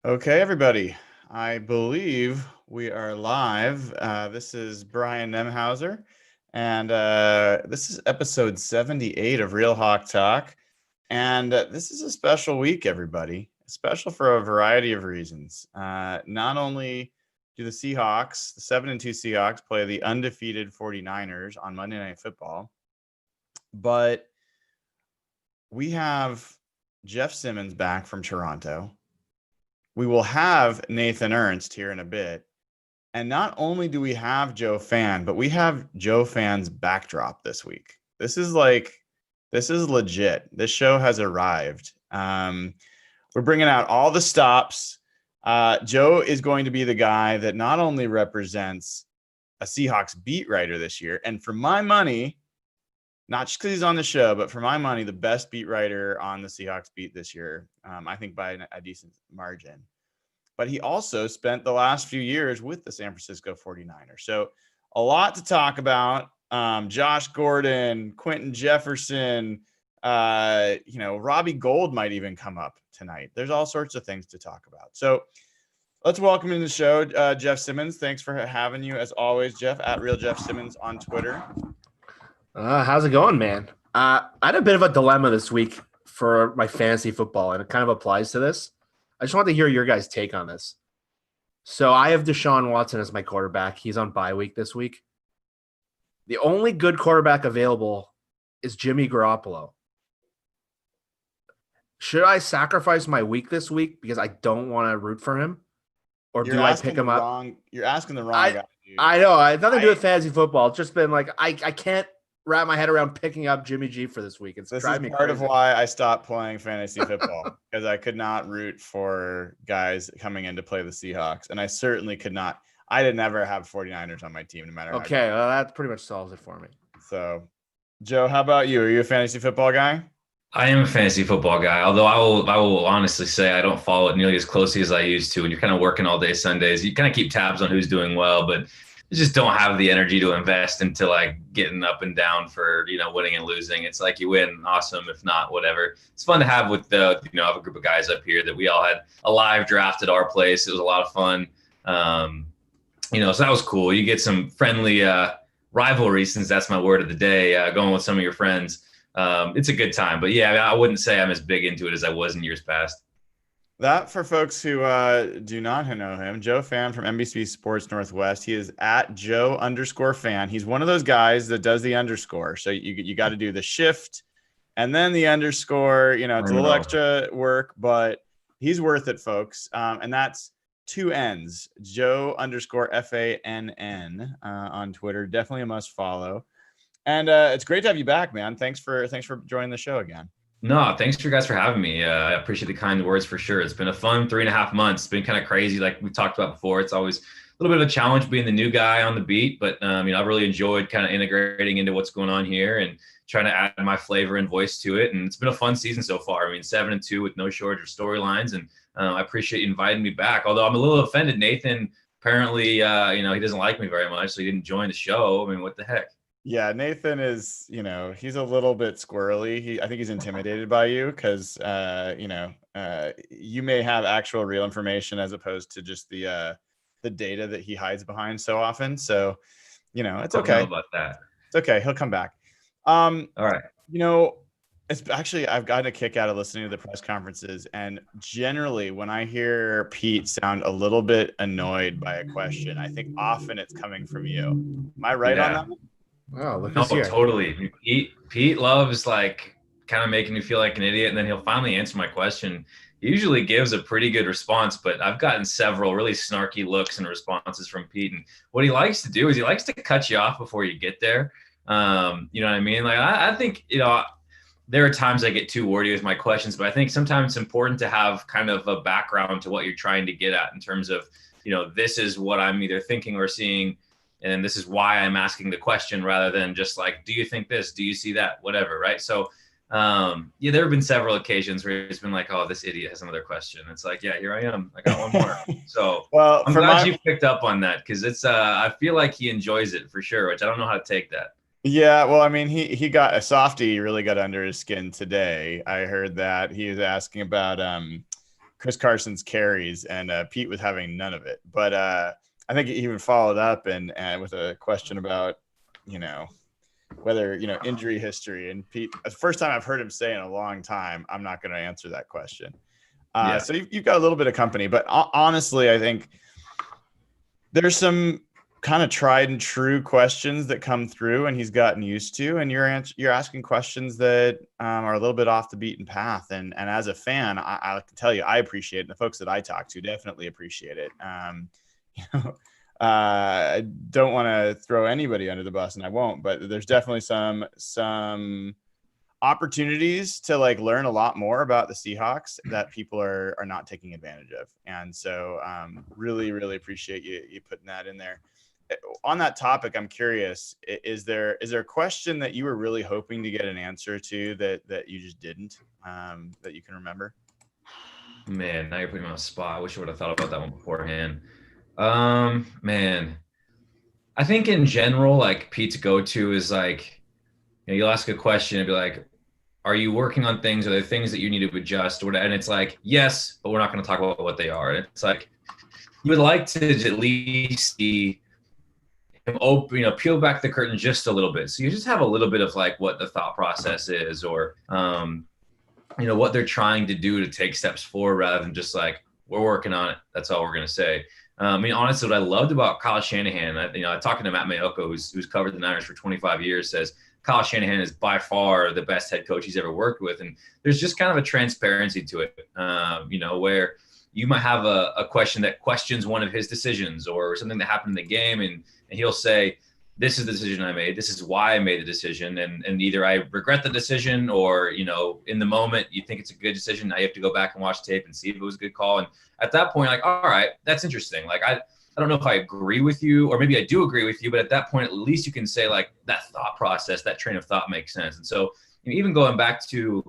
Okay, everybody. I believe we are live. This is Brian Nemhauser, and this is episode 78 of Real Hawk Talk. And this is a special week, everybody. Special for a variety of reasons. Not only do the Seahawks, the 7-2 Seahawks, play the undefeated 49ers on Monday Night Football, but we have Jeff Simmons back from Toronto. We will have Nathan Ernst here in a bit. And not only do we have Joe Fan, but we have Joe Fan's backdrop this week. This is legit. This show has arrived. We're bringing out all the stops. Joe is going to be the guy that not only represents a Seahawks beat writer this year, and for my money, not just because he's on the show, but for my money, the best beat writer on the Seahawks beat this year, I think by a decent margin. But he also spent the last few years with the San Francisco 49ers. So a lot to talk about. Josh Gordon, Quentin Jefferson, Robbie Gould might even come up tonight. There's all sorts of things to talk about. So let's welcome in the show, Jeff Simmons. Thanks for having you, as always, Jeff, at Real Jeff Simmons on Twitter. How's it going, man? I had a bit of a dilemma this week for my fantasy football, and it kind of applies to this. I just wanted to hear your guys' take on this. So I have Deshaun Watson as my quarterback. He's on bye week this week. The only good quarterback available is Jimmy Garoppolo. Should I sacrifice my week this week because I don't want to root for him? Or do I pick him up? You're asking the wrong guy, dude. I know. I have nothing to do with fantasy football. It's just been like I can't wrap my head around picking up Jimmy G for this week. It's driving me crazy. Part of why I stopped playing fantasy football, because I could not root for guys coming in to play the Seahawks, and I certainly could not. I did never have 49ers on my team, no matter how. Okay, well, that pretty much solves it for me. So, Joe, how about you? Are you a fantasy football guy? I am a fantasy football guy, although I will honestly say I don't follow it nearly as closely as I used to. When you're kind of working all day Sundays, you kind of keep tabs on who's doing well, but you just don't have the energy to invest into like getting up and down for, winning and losing. It's like you win, awesome. If not, whatever. It's fun to have with I have a group of guys up here that we all had a live draft at our place. It was a lot of fun. So that was cool. You get some friendly rivalry, since that's my word of the day, going with some of your friends. It's a good time, but yeah, I wouldn't say I'm as big into it as I was in years past. That, for folks who do not know him, Joe Fan from NBC Sports Northwest. He is at Joe_Fan. He's one of those guys that does the underscore. So you got to do the shift and then the underscore. It's a little extra work, but he's worth it, folks. And that's 2 N's, Joe_FANN on Twitter. Definitely a must follow. And it's great to have you back, man. Thanks for joining the show again. No, thanks for you guys for having me. I appreciate the kind words for sure. It's been a fun 3.5 months. It's been kind of crazy, like we talked about before. It's always a little bit of a challenge being the new guy on the beat, but I've really enjoyed kind of integrating into what's going on here and trying to add my flavor and voice to it. And it's been a fun season so far. 7-2 with no shortage of storylines, and I appreciate you inviting me back. Although I'm a little offended, Nathan apparently, he doesn't like me very much, so he didn't join the show. What the heck? Yeah, Nathan is, he's a little bit squirrely. I think he's intimidated by you because, you may have actual real information as opposed to just the data that he hides behind so often. So, it's okay. I don't know about that. It's okay. He'll come back. All right. It's actually, I've gotten a kick out of listening to the press conferences. And generally, when I hear Pete sound a little bit annoyed by a question, I think often it's coming from you. Am I right on that? Oh, look no, totally. Pete loves like kind of making me feel like an idiot, and then he'll finally answer my question. He usually gives a pretty good response, but I've gotten several really snarky looks and responses from Pete. And what he likes to do is he likes to cut you off before you get there. You know what I mean? Like I think, there are times I get too wordy with my questions, but I think sometimes it's important to have kind of a background to what you're trying to get at in terms of, this is what I'm either thinking or seeing, and this is why I'm asking the question, rather than just like, do you think this? Do you see that? Whatever, right? So, there have been several occasions where it's been like, oh, this idiot has another question. It's like, yeah, here I am. I got one more. So well, I'm glad you picked up on that, because it's, I feel like he enjoys it for sure, which I don't know how to take that. Yeah, well, he got a softie, really got under his skin today. I heard that he was asking about Chris Carson's carries, and Pete was having none of it. But I think he even followed up and with a question about, whether, injury history. And Pete, the first time I've heard him say in a long time, I'm not going to answer that question. So you've got a little bit of company, but honestly, I think there's some kind of tried and true questions that come through and he's gotten used to, and you're asking questions that are a little bit off the beaten path. And as a fan, I can tell you, I appreciate it. And the folks that I talk to definitely appreciate it. I don't want to throw anybody under the bus, and I won't, but there's definitely some opportunities to learn a lot more about the Seahawks that people are not taking advantage of. And so really, really appreciate you putting that in there. On that topic, I'm curious, is there a question that you were really hoping to get an answer to that you just didn't, that you can remember? Man, now you're putting me on a spot. I wish I would have thought about that one beforehand. Man, I think in general, Pete's go-to is you'll ask a question and be like, are you working on things? Are there things that you need to adjust? And it's yes, but we're not going to talk about what they are. And it's you would like to at least see him open, peel back the curtain just a little bit. So you just have a little bit of what the thought process is, or, what they're trying to do to take steps forward, rather than just we're working on it. That's all we're going to say. Honestly, what I loved about Kyle Shanahan, I talking to Matt Mayoko, who's covered the Niners for 25 years, says Kyle Shanahan is by far the best head coach he's ever worked with. And there's just kind of a transparency to it, where you might have a question that questions one of his decisions or something that happened in the game. And he'll say, this is the decision I made. This is why I made the decision. And either I regret the decision, or, in the moment you think it's a good decision. Now you have to go back and watch tape and see if it was a good call. And at that point, all right, that's interesting. I don't know if I agree with you, or maybe I do agree with you, but at that point, at least you can say that thought process, that train of thought makes sense. And so even going back to,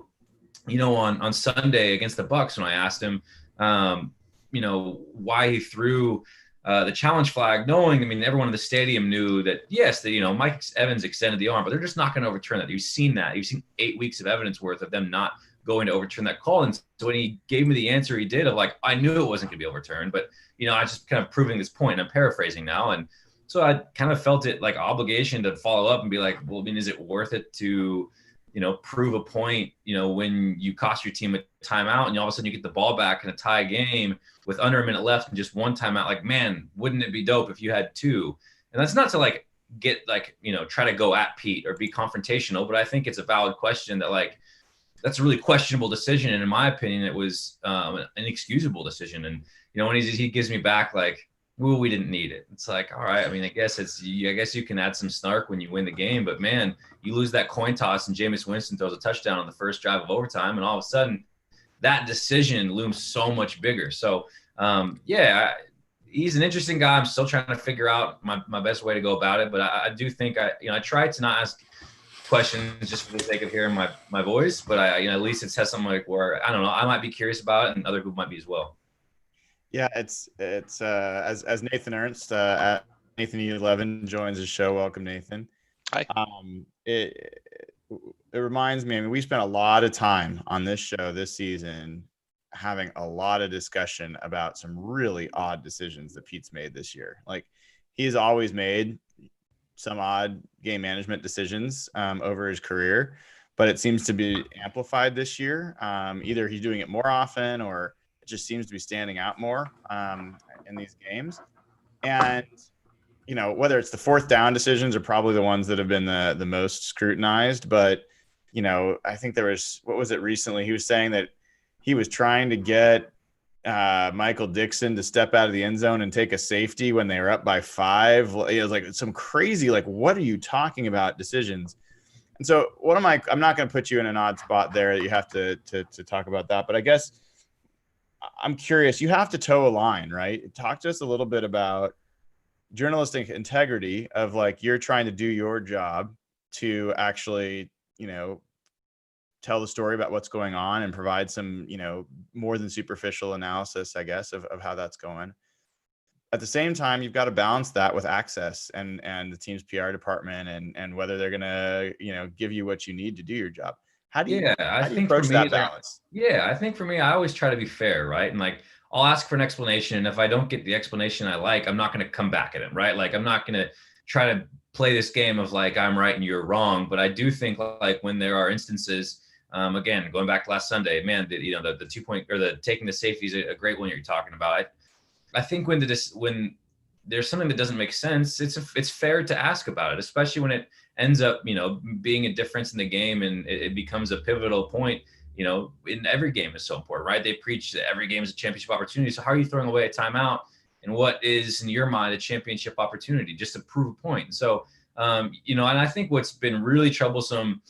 on Sunday against the Bucs, when I asked him, why he threw the challenge flag, knowing, everyone in the stadium knew that, yes, Mike Evans extended the arm, but they're just not going to overturn that. You've seen that. You've seen 8 weeks of evidence worth of them not going to overturn that call. And so when he gave me the answer he did of I knew it wasn't going to be overturned, but, I just kind of proving this point. I'm paraphrasing now. And so I kind of felt it obligation to follow up and be well, is it worth it to, prove a point, when you cost your team a timeout and all of a sudden you get the ball back in a tie game with under a minute left and just one timeout, man, wouldn't it be dope if you had two? And that's not to get try to go at Pete or be confrontational, but I think it's a valid question that that's a really questionable decision. And in my opinion, it was an inexcusable decision. And, when he gives me back, well, we didn't need it. It's all right. I guess you can add some snark when you win the game, but man, you lose that coin toss and Jameis Winston throws a touchdown on the first drive of overtime. And all of a sudden that decision looms so much bigger. So he's an interesting guy. I'm still trying to figure out my best way to go about it. But I do think I try to not ask questions just for the sake of hearing my voice, but at least it says something where, I don't know, I might be curious about it and other people might be as well. Yeah, it's as Nathan Ernst at Nathan E11 joins the show. Welcome, Nathan. Hi. It reminds me. We spent a lot of time on this show this season having a lot of discussion about some really odd decisions that Pete's made this year. He's always made some odd game management decisions over his career, but it seems to be amplified this year. Either he's doing it more often, or it just seems to be standing out more in these games. And, whether it's the fourth down decisions are probably the ones that have been the most scrutinized. But, I think there was, what was it recently? He was saying that he was trying to get Michael Dixon to step out of the end zone and take a safety when they were up by 5. It was some crazy, what are you talking about decisions? And so I'm not going to put you in an odd spot there that you have to talk about that. But I guess I'm curious, you have to toe a line, right? Talk to us a little bit about journalistic integrity of you're trying to do your job to actually, tell the story about what's going on and provide some, more than superficial analysis, I guess, of how that's going. At the same time, you've got to balance that with access and the team's PR department and whether they're going to, give you what you need to do your job. How do you Yeah, I how do you think for approach me, that balance? I think for me, I always try to be fair, right? And like, I'll ask for an explanation, and if I don't get the explanation I like, I'm not going to come back at it, right? Like, I'm not going to try to play this game of like I'm right and you're wrong. But I do think like when there are instances, again, going back to last Sunday, man, the 2 point or the taking the safety is a great one you're talking about. I think when there's something that doesn't make sense, it's fair to ask about it, especially when it ends up, being a difference in the game and it becomes a pivotal point. In every game is so important, right? They preach that every game is a championship opportunity. So how are you throwing away a timeout? And what is in your mind a championship opportunity just to prove a point? So, and I think what's been really troublesome,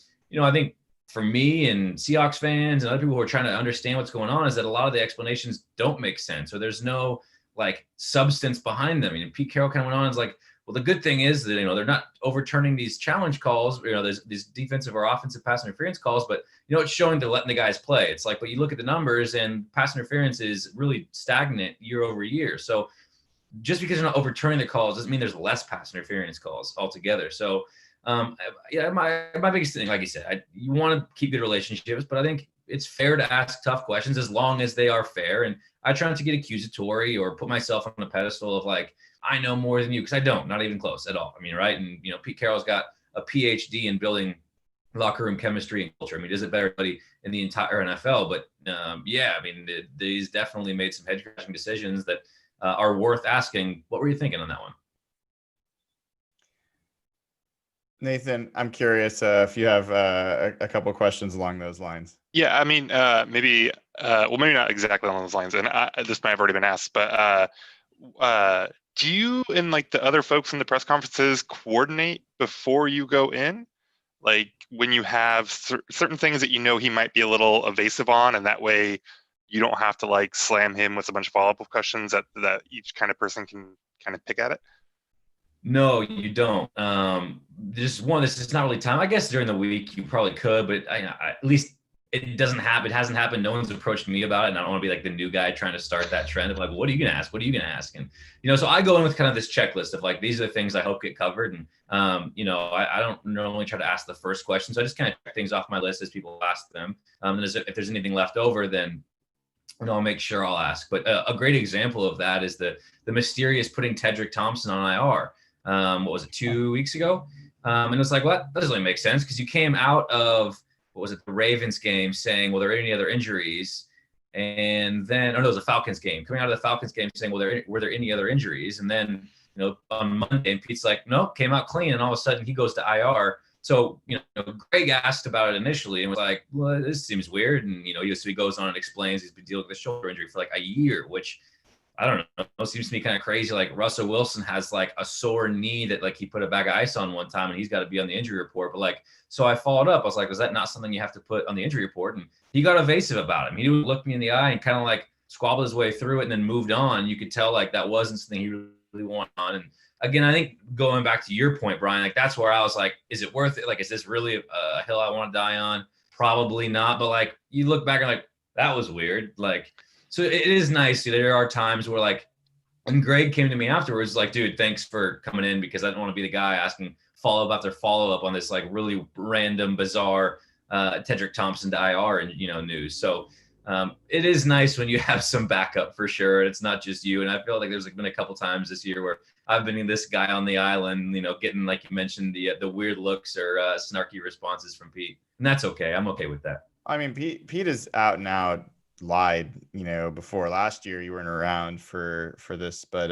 I think for me and Seahawks fans and other people who are trying to understand what's going on is that a lot of the explanations don't make sense, or there's no like substance behind them. Pete Carroll kind of went on, is like, well, the good thing is that, they're not overturning these challenge calls, there's these defensive or offensive pass interference calls, but, it's showing they're letting the guys play. It's like, but you look at the numbers and pass interference is really stagnant year over year. So just because you're not overturning the calls doesn't mean there's less pass interference calls altogether. So, my biggest thing, like you said, you want to keep good relationships, but I think it's fair to ask tough questions as long as they are fair. And I try not to get accusatory or put myself on a pedestal of like, I know more than you, because I don't, not even close at all. Right. And, Pete Carroll's got a PhD in building locker room chemistry and culture. He does it better than anybody in the entire NFL. But he's definitely made some head scratching decisions that are worth asking. What were you thinking on that one? Nathan, I'm curious if you have a couple of questions along those lines. Yeah, maybe not exactly along those lines, and this might have already been asked, but do you and like the other folks in the press conferences coordinate before you go in? Like when you have certain things that he might be a little evasive on, and that way you don't have to like slam him with a bunch of follow-up questions that each kind of person can kind of pick at it? No, you don't. This is not really time. I guess during the week you probably could, but at least it doesn't happen. It hasn't happened. No one's approached me about it, and I don't want to be like the new guy trying to start that trend of like, what are you going to ask? What are you going to ask? And so I go in with kind of this checklist of like, these are the things I hope get covered. And I don't normally try to ask the first question, so I just kind of check things off my list as people ask them. And if there's anything left over, then I'll make sure I'll ask. But a great example of that is the mysterious putting Tedrick Thompson on IR. What was it, 2 weeks ago? And it's like, what? That doesn't really make sense, because you came out of, the Ravens game saying, well, there are any other injuries? And then, it was a Falcons game. Coming out of the Falcons game saying, well, were there any other injuries? And then, on Monday, and Pete's like, no, came out clean. And all of a sudden he goes to IR. So, Greg asked about it initially and was like, well, this seems weird. And, so he goes on and explains he's been dealing with a shoulder injury for like a year, which I don't know. It seems to me kind of crazy. Like Russell Wilson has like a sore knee that like he put a bag of ice on one time and he's got to be on the injury report. But like, so I followed up. I was like, was that not something you have to put on the injury report? And he got evasive about it. He didn't look me in the eye and kind of like squabbled his way through it and then moved on. You could tell like that wasn't something he really wanted on. And again, I think going back to your point, Brian, like that's where I was like, is it worth it? Like, is this really a hill I want to die on? Probably not. But like, you look back and like, that was weird. Like, so it is nice. There are times where like, and Greg came to me afterwards, like, dude, thanks for coming in, because I don't want to be the guy asking follow-up after follow-up on this like really random, bizarre Tedrick Thompson to IR and news. So it is nice when you have some backup for sure. It's not just you. And I feel like there's been a couple times this year where I've been in this guy on the island, getting, like you mentioned, the weird looks or snarky responses from Pete. And that's okay. I'm okay with that. Pete is out and out lied, before last year. You weren't around for this, but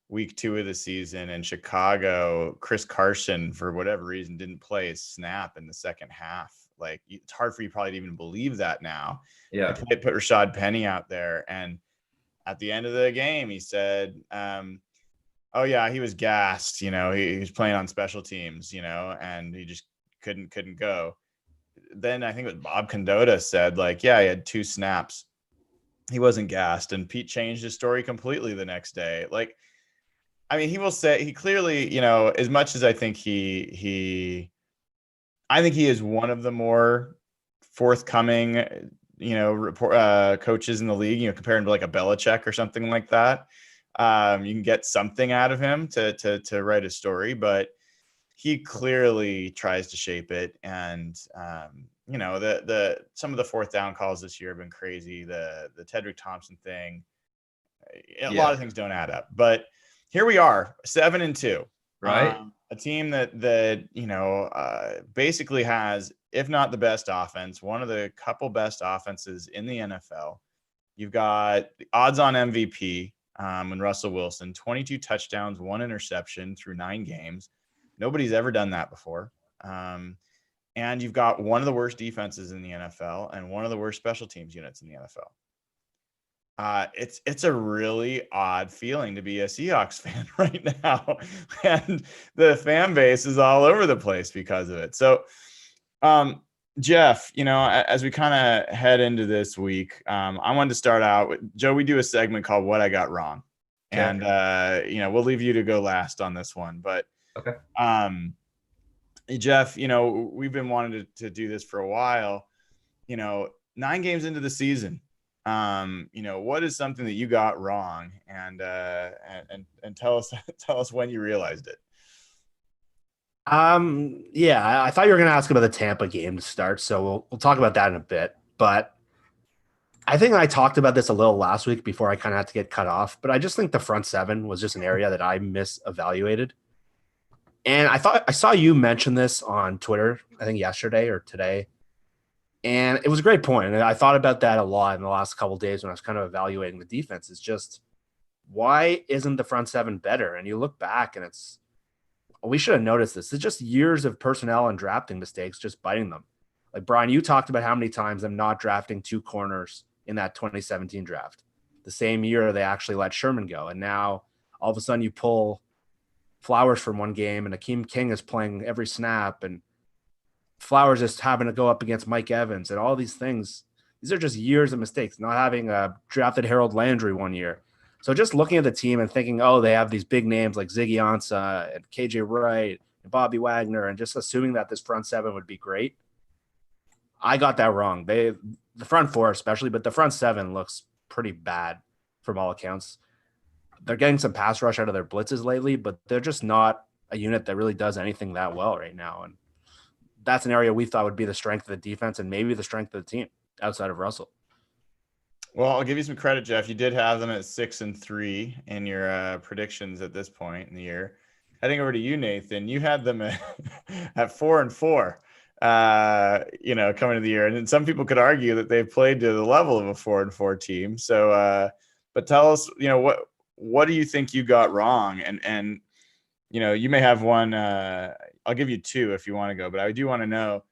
week 2 of the season in Chicago, Chris Carson, for whatever reason, didn't play a snap in the second half. Like, it's hard for you probably to even believe that now. Yeah. They put Rashad Penny out there, and at the end of the game, he said, oh yeah, he was gassed. He was playing on special teams, and he just couldn't go. Then I think it was Bob Condotta said, like, yeah, he had 2 snaps. He wasn't gassed. And Pete changed his story completely the next day. Like, he will say, he clearly, as much as I think he is one of the more forthcoming, coaches in the league, comparing to like a Belichick or something like that. You can get something out of him to write a story, but he clearly tries to shape it. And, some of the fourth down calls this year have been crazy. The Tedrick Thompson thing, a lot of things don't add up. But here we are, 7-2. Right. A team that basically has, if not the best offense, one of the couple best offenses in the NFL. You've got the odds-on MVP and Russell Wilson, 22 touchdowns, 1 interception through 9 games. Nobody's ever done that before. And you've got one of the worst defenses in the NFL and one of the worst special teams units in the NFL. It's a really odd feeling to be a Seahawks fan right now, and the fan base is all over the place because of it. So, Jeff, as we kind of head into this week, I wanted to start out with Joe. We do a segment called "What I Got Wrong," and we'll leave you to go last on this one. But okay, Jeff, we've been wanting to do this for a while. 9 games into the season. What is something that you got wrong, and tell us when you realized it. I thought you were going to ask about the Tampa game to start, so we'll talk about that in a bit. But I think I talked about this a little last week before I kind of had to get cut off. But I just think the front seven was just an area that I misevaluated. And I saw you mention this on Twitter, I think yesterday or today. And it was a great point. And I thought about that a lot in the last couple of days when I was kind of evaluating the defense. It's just, why isn't the front seven better? And you look back and we should have noticed this. It's just years of personnel and drafting mistakes just biting them. Like, Brian, you talked about how many times I'm not drafting 2 corners in that 2017 draft. The same year they actually let Sherman go. And now all of a sudden you pull Flowers from one game and Akeem King is playing every snap, and Flowers is having to go up against Mike Evans and all these things. These are just years of mistakes, not having drafted Harold Landry one year. So just looking at the team and thinking, they have these big names like Ziggy Ansah and KJ Wright and Bobby Wagner, and just assuming that this front seven would be great. I got that wrong. The front four especially, but the front seven looks pretty bad from all accounts. They're getting some pass rush out of their blitzes lately, but they're just not a unit that really does anything that well right now. And that's an area we thought would be the strength of the defense and maybe the strength of the team outside of Russell. Well, I'll give you some credit, Jeff. You did have them at 6-3 in your predictions at this point in the year. Heading over to you, Nathan, you had them at 4-4, coming into the year. And some people could argue that they've played to the level of a 4-4 team. So, but tell us, what do you think you got wrong? And you may have one. I'll give you 2 if you want to go, but I do want to know.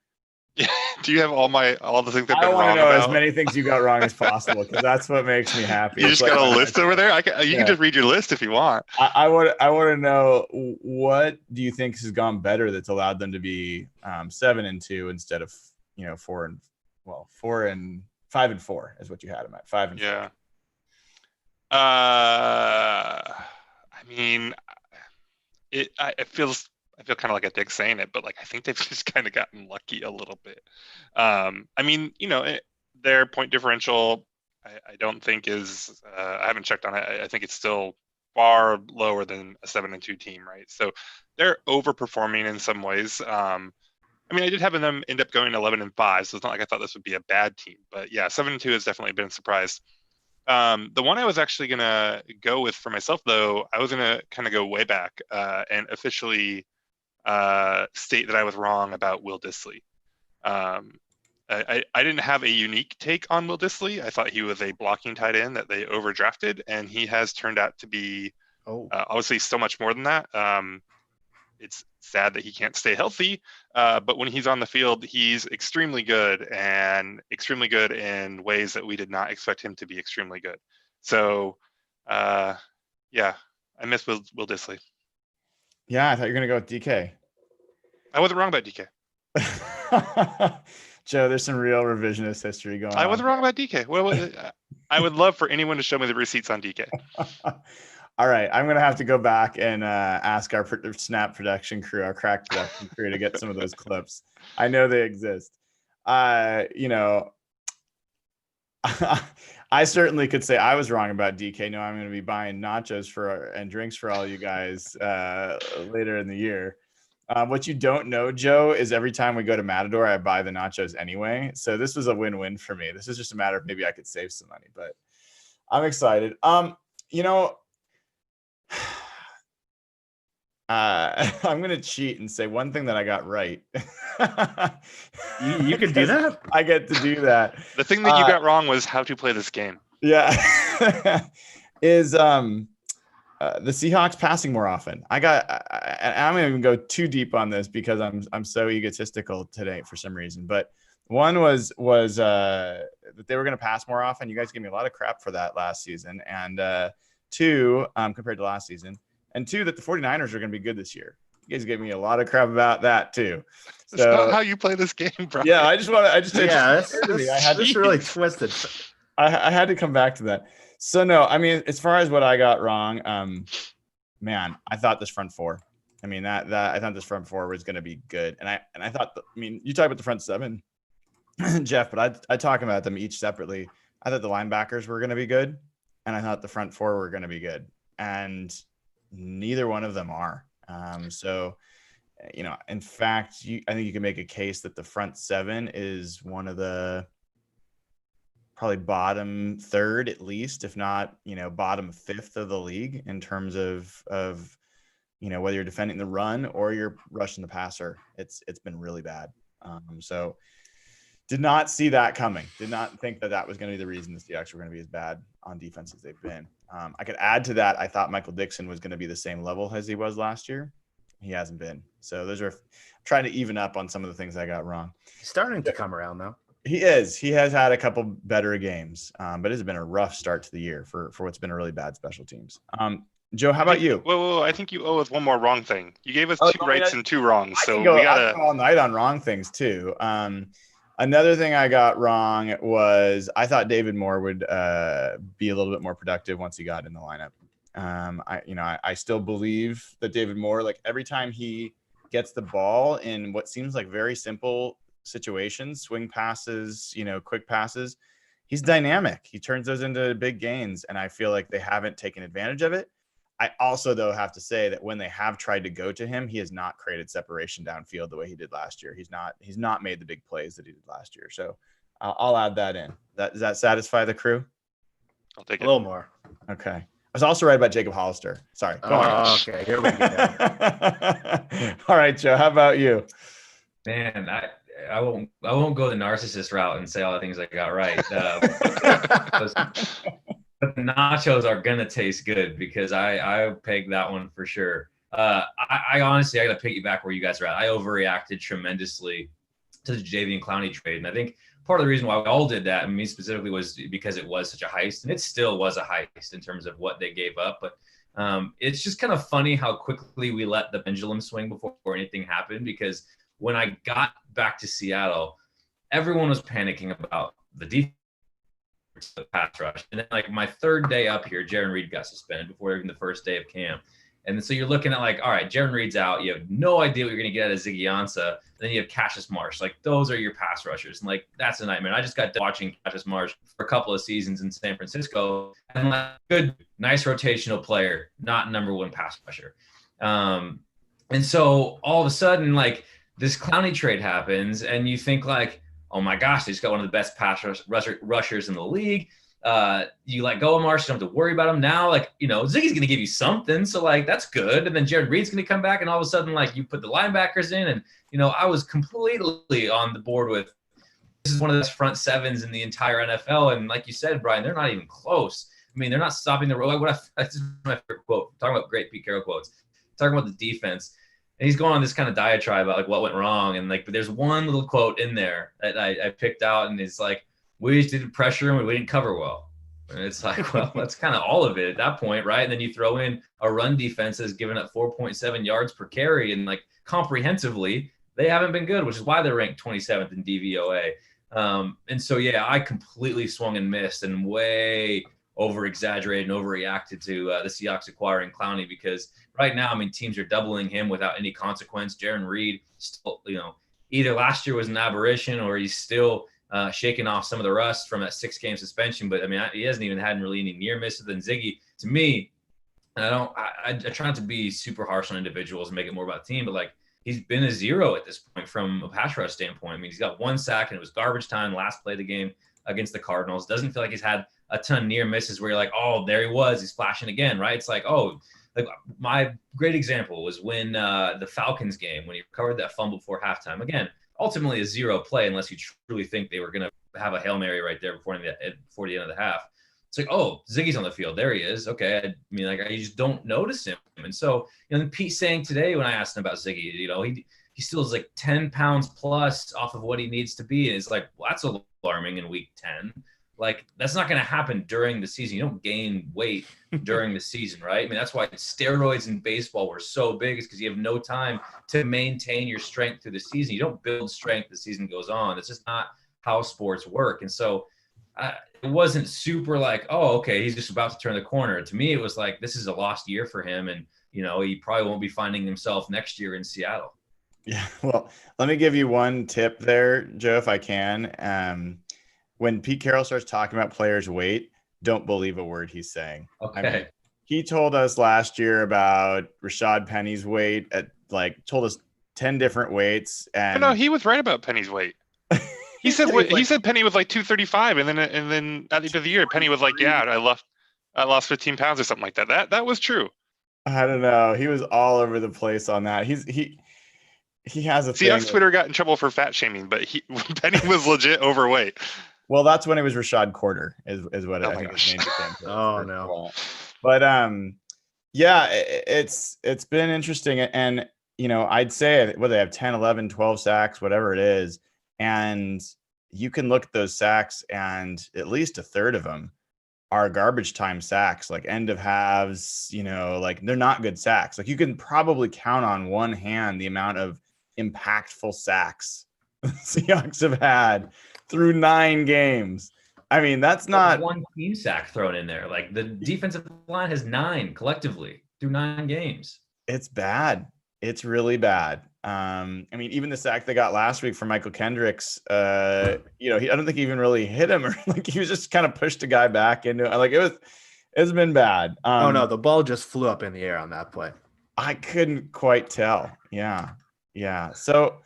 Do you have all the things I've been wrong about? I want to know as many things you got wrong as possible, because that's what makes me happy. You just got a list over there? You can just read your list if you want. I want to know, what do you think has gone better that's allowed them to be 7-2 instead of 4-5-4 is what you had them at 5-4. Yeah. I mean, I feel kind of like a dick saying it, but I think they've just kind of gotten lucky a little bit. Their point differential, I don't think is, I haven't checked on it. I think it's still far lower than a 7-2 team, right? So they're overperforming in some ways. I did have them end up going 11-5, so it's not like I thought this would be a bad team, but yeah, 7-2 has definitely been a surprise. The one I was actually going to go with for myself, though, I was going to kind of go way back and officially state that I was wrong about Will Dissly. I didn't have a unique take on Will Dissly. I thought he was a blocking tight end that they overdrafted, and he has turned out to be obviously so much more than that. It's sad that he can't stay healthy, but when he's on the field, he's extremely good, and extremely good in ways that we did not expect him to be extremely good. So, I miss Will Dissly. Yeah, I thought you were going to go with DK. I wasn't wrong about DK. Joe, there's some real revisionist history going on. I wasn't wrong about DK. Well, I would love for anyone to show me the receipts on DK. All right, I'm going to have to go back and ask our Snap production crew, our crack production crew, to get some of those clips. I know they exist. I certainly could say I was wrong about DK. No, I'm going to be buying nachos and drinks for all you guys later in the year. What you don't know, Joe, is every time we go to Matador, I buy the nachos anyway. So this was a win-win for me. This is just a matter of maybe I could save some money, but I'm excited. You know, I'm gonna cheat and say one thing that I got right. You can do that? I get to do that. The thing that you got wrong was how to play this game. Yeah. Is the Seahawks passing more often. I'm gonna even go too deep on this because I'm so egotistical today for some reason. But one was that they were gonna pass more often. You guys gave me a lot of crap for that last season. And two, compared to last season. And two, that the 49ers are going to be good this year. You guys gave me a lot of crap about that too. That's not how you play this game, bro. Yeah, I just this really twisted. I had to come back to that. So no, I mean, as far as what I got wrong, man, I thought this front four. I mean, that I thought this front four was going to be good, and I thought, you talk about the front seven, Jeff, but I talk about them each separately. I thought the linebackers were going to be good, and I thought the front four were going to be good, and neither one of them are. So, in fact, I think you can make a case that the front seven is one of the probably bottom third, at least, if not, bottom fifth of the league in terms of whether you're defending the run or you're rushing the passer. It's been really bad. So did not see that coming. Did not think that was going to be the reason the Seahawks were going to be as bad on defense as they've been. I could add to that. I thought Michael Dixon was going to be the same level as he was last year. He hasn't been. So those are trying to even up on some of the things I got wrong. He's starting to come around though. He is. He has had a couple better games, but it has been a rough start to the year for what's been a really bad special teams. Joe, how about you? Whoa, I think you owe us one more wrong thing. You gave us two rights and two wrongs. So we gotta go all night on wrong things too. Another thing I got wrong was I thought David Moore would be a little bit more productive once he got in the lineup. I still believe that David Moore, like every time he gets the ball in what seems like very simple situations, swing passes, quick passes, he's dynamic. He turns those into big gains, and I feel like they haven't taken advantage of it. I also, though, have to say that when they have tried to go to him, he has not created separation downfield the way he did last year. He's not made the big plays that he did last year. So I'll add that in. Does that satisfy the crew? I'll take it. A little more. Okay. I was also right about Jacob Hollister. Sorry. Go on. Okay. Here we go. All right, Joe. How about you? Man, I won't go the narcissist route and say all the things I got right. But the nachos are gonna taste good because I pegged that one for sure. I honestly, I got to piggyback where you guys are at. I overreacted tremendously to the JV and Clowney trade, and I think part of the reason why we all did that, and me specifically, was because it was such a heist, and it still was a heist in terms of what they gave up. But it's just kind of funny how quickly we let the pendulum swing before anything happened. Because when I got back to Seattle, everyone was panicking about the defense, the pass rush. And then like my third day up here, Jaren Reed got suspended before even the first day of camp. And so you're looking at like, all right, Jaren Reed's out. You have no idea what you're going to get out of Ziggy Ansah. And then you have Cassius Marsh. Like those are your pass rushers. And like, that's a nightmare. I just got done watching Cassius Marsh for a couple of seasons in San Francisco. And like, good, nice rotational player, not number one pass rusher. And so all of a sudden, like this Clowney trade happens and you think like, oh my gosh, they just got one of the best pass rushers in the league. You let go of Marsh, you don't have to worry about him now. Like, Ziggy's going to give you something. So like, that's good. And then Jaren Reed's going to come back and all of a sudden, like you put the linebackers in and, I was completely on the board with, this is one of the best front sevens in the entire NFL. And like you said, Brian, they're not even close. I mean, they're not stopping the road. This is my favorite quote. Talking about great Pete Carroll quotes, talking about the defense. And he's going on this kind of diatribe about like what went wrong. And like, but there's one little quote in there that I picked out, and it's like, we just didn't pressure him and we didn't cover well. And it's like, well, that's kind of all of it at that point, right? And then you throw in a run defense that's given up 4.7 yards per carry, and like comprehensively, they haven't been good, which is why they're ranked 27th in DVOA. And so, yeah, I completely swung and missed and way over-exaggerated and overreacted to the Seahawks acquiring Clowney, because right now, I mean, teams are doubling him without any consequence. Jaren Reed, still, either last year was an aberration or he's still shaking off some of the rust from that 6-game suspension. But I mean, he hasn't even had really any near misses than Ziggy. To me, and I try not to be super harsh on individuals and make it more about the team, but like he's been a zero at this point from a pass rush standpoint. I mean, he's got 1 sack and it was garbage time last play of the game against the Cardinals. Doesn't feel like he's had a ton near misses where you're like, oh, there he was, he's flashing again, right? It's like, oh, like my great example was when the Falcons game, when he recovered that fumble before halftime. Again, ultimately a 0 play unless you truly think they were going to have a Hail Mary right there before the end of the half. It's like, oh, Ziggy's on the field. There he is. Okay. I mean, like, I just don't notice him. And so, Pete saying today when I asked him about Ziggy, he still is like 10 pounds plus off of what he needs to be. And it's like, well, that's alarming in week 10. Like, that's not going to happen during the season. You don't gain weight during the season, right? I mean, that's why steroids in baseball were so big, is because you have no time to maintain your strength through the season. You don't build strength as the season goes on. It's just not how sports work. And so it wasn't super like, oh, okay, he's just about to turn the corner. To me, it was like, this is a lost year for him. And, he probably won't be finding himself next year in Seattle. Yeah. Well, let me give you one tip there, Joe, if I can. When Pete Carroll starts talking about players' weight, don't believe a word he's saying. Okay. I mean, he told us last year about Rashad Penny's weight told us 10 different weights. And No, he was right about Penny's weight. He said he said Penny was like 235, and then at the end of the year, Penny was like, yeah, I lost 15 pounds or something like that. That was true. I don't know. He was all over the place on that. He has a Seahawks thing. Twitter got in trouble for fat shaming, but Penny was legit overweight. Well, that's when it was Rashad Quarter is what Oh I my think gosh. his name became. Oh, no. But yeah, it's been interesting. And, I'd say whether they have 10, 11, 12 sacks, whatever it is. And you can look at those sacks and at least a third of them are garbage time sacks, like end of halves, like they're not good sacks. Like you can probably count on one hand the amount of impactful sacks the Seahawks have had through 9 games. I mean, that's not one team sack thrown in there. Like the defensive line has 9 collectively through 9 games. It's bad. It's really bad. I mean, even the sack they got last week from Michael Kendricks, I don't think he even really hit him, or like he was just kind of pushed a guy back into it. Like it's been bad. Oh no, the ball just flew up in the air on that play. I couldn't quite tell. Yeah. So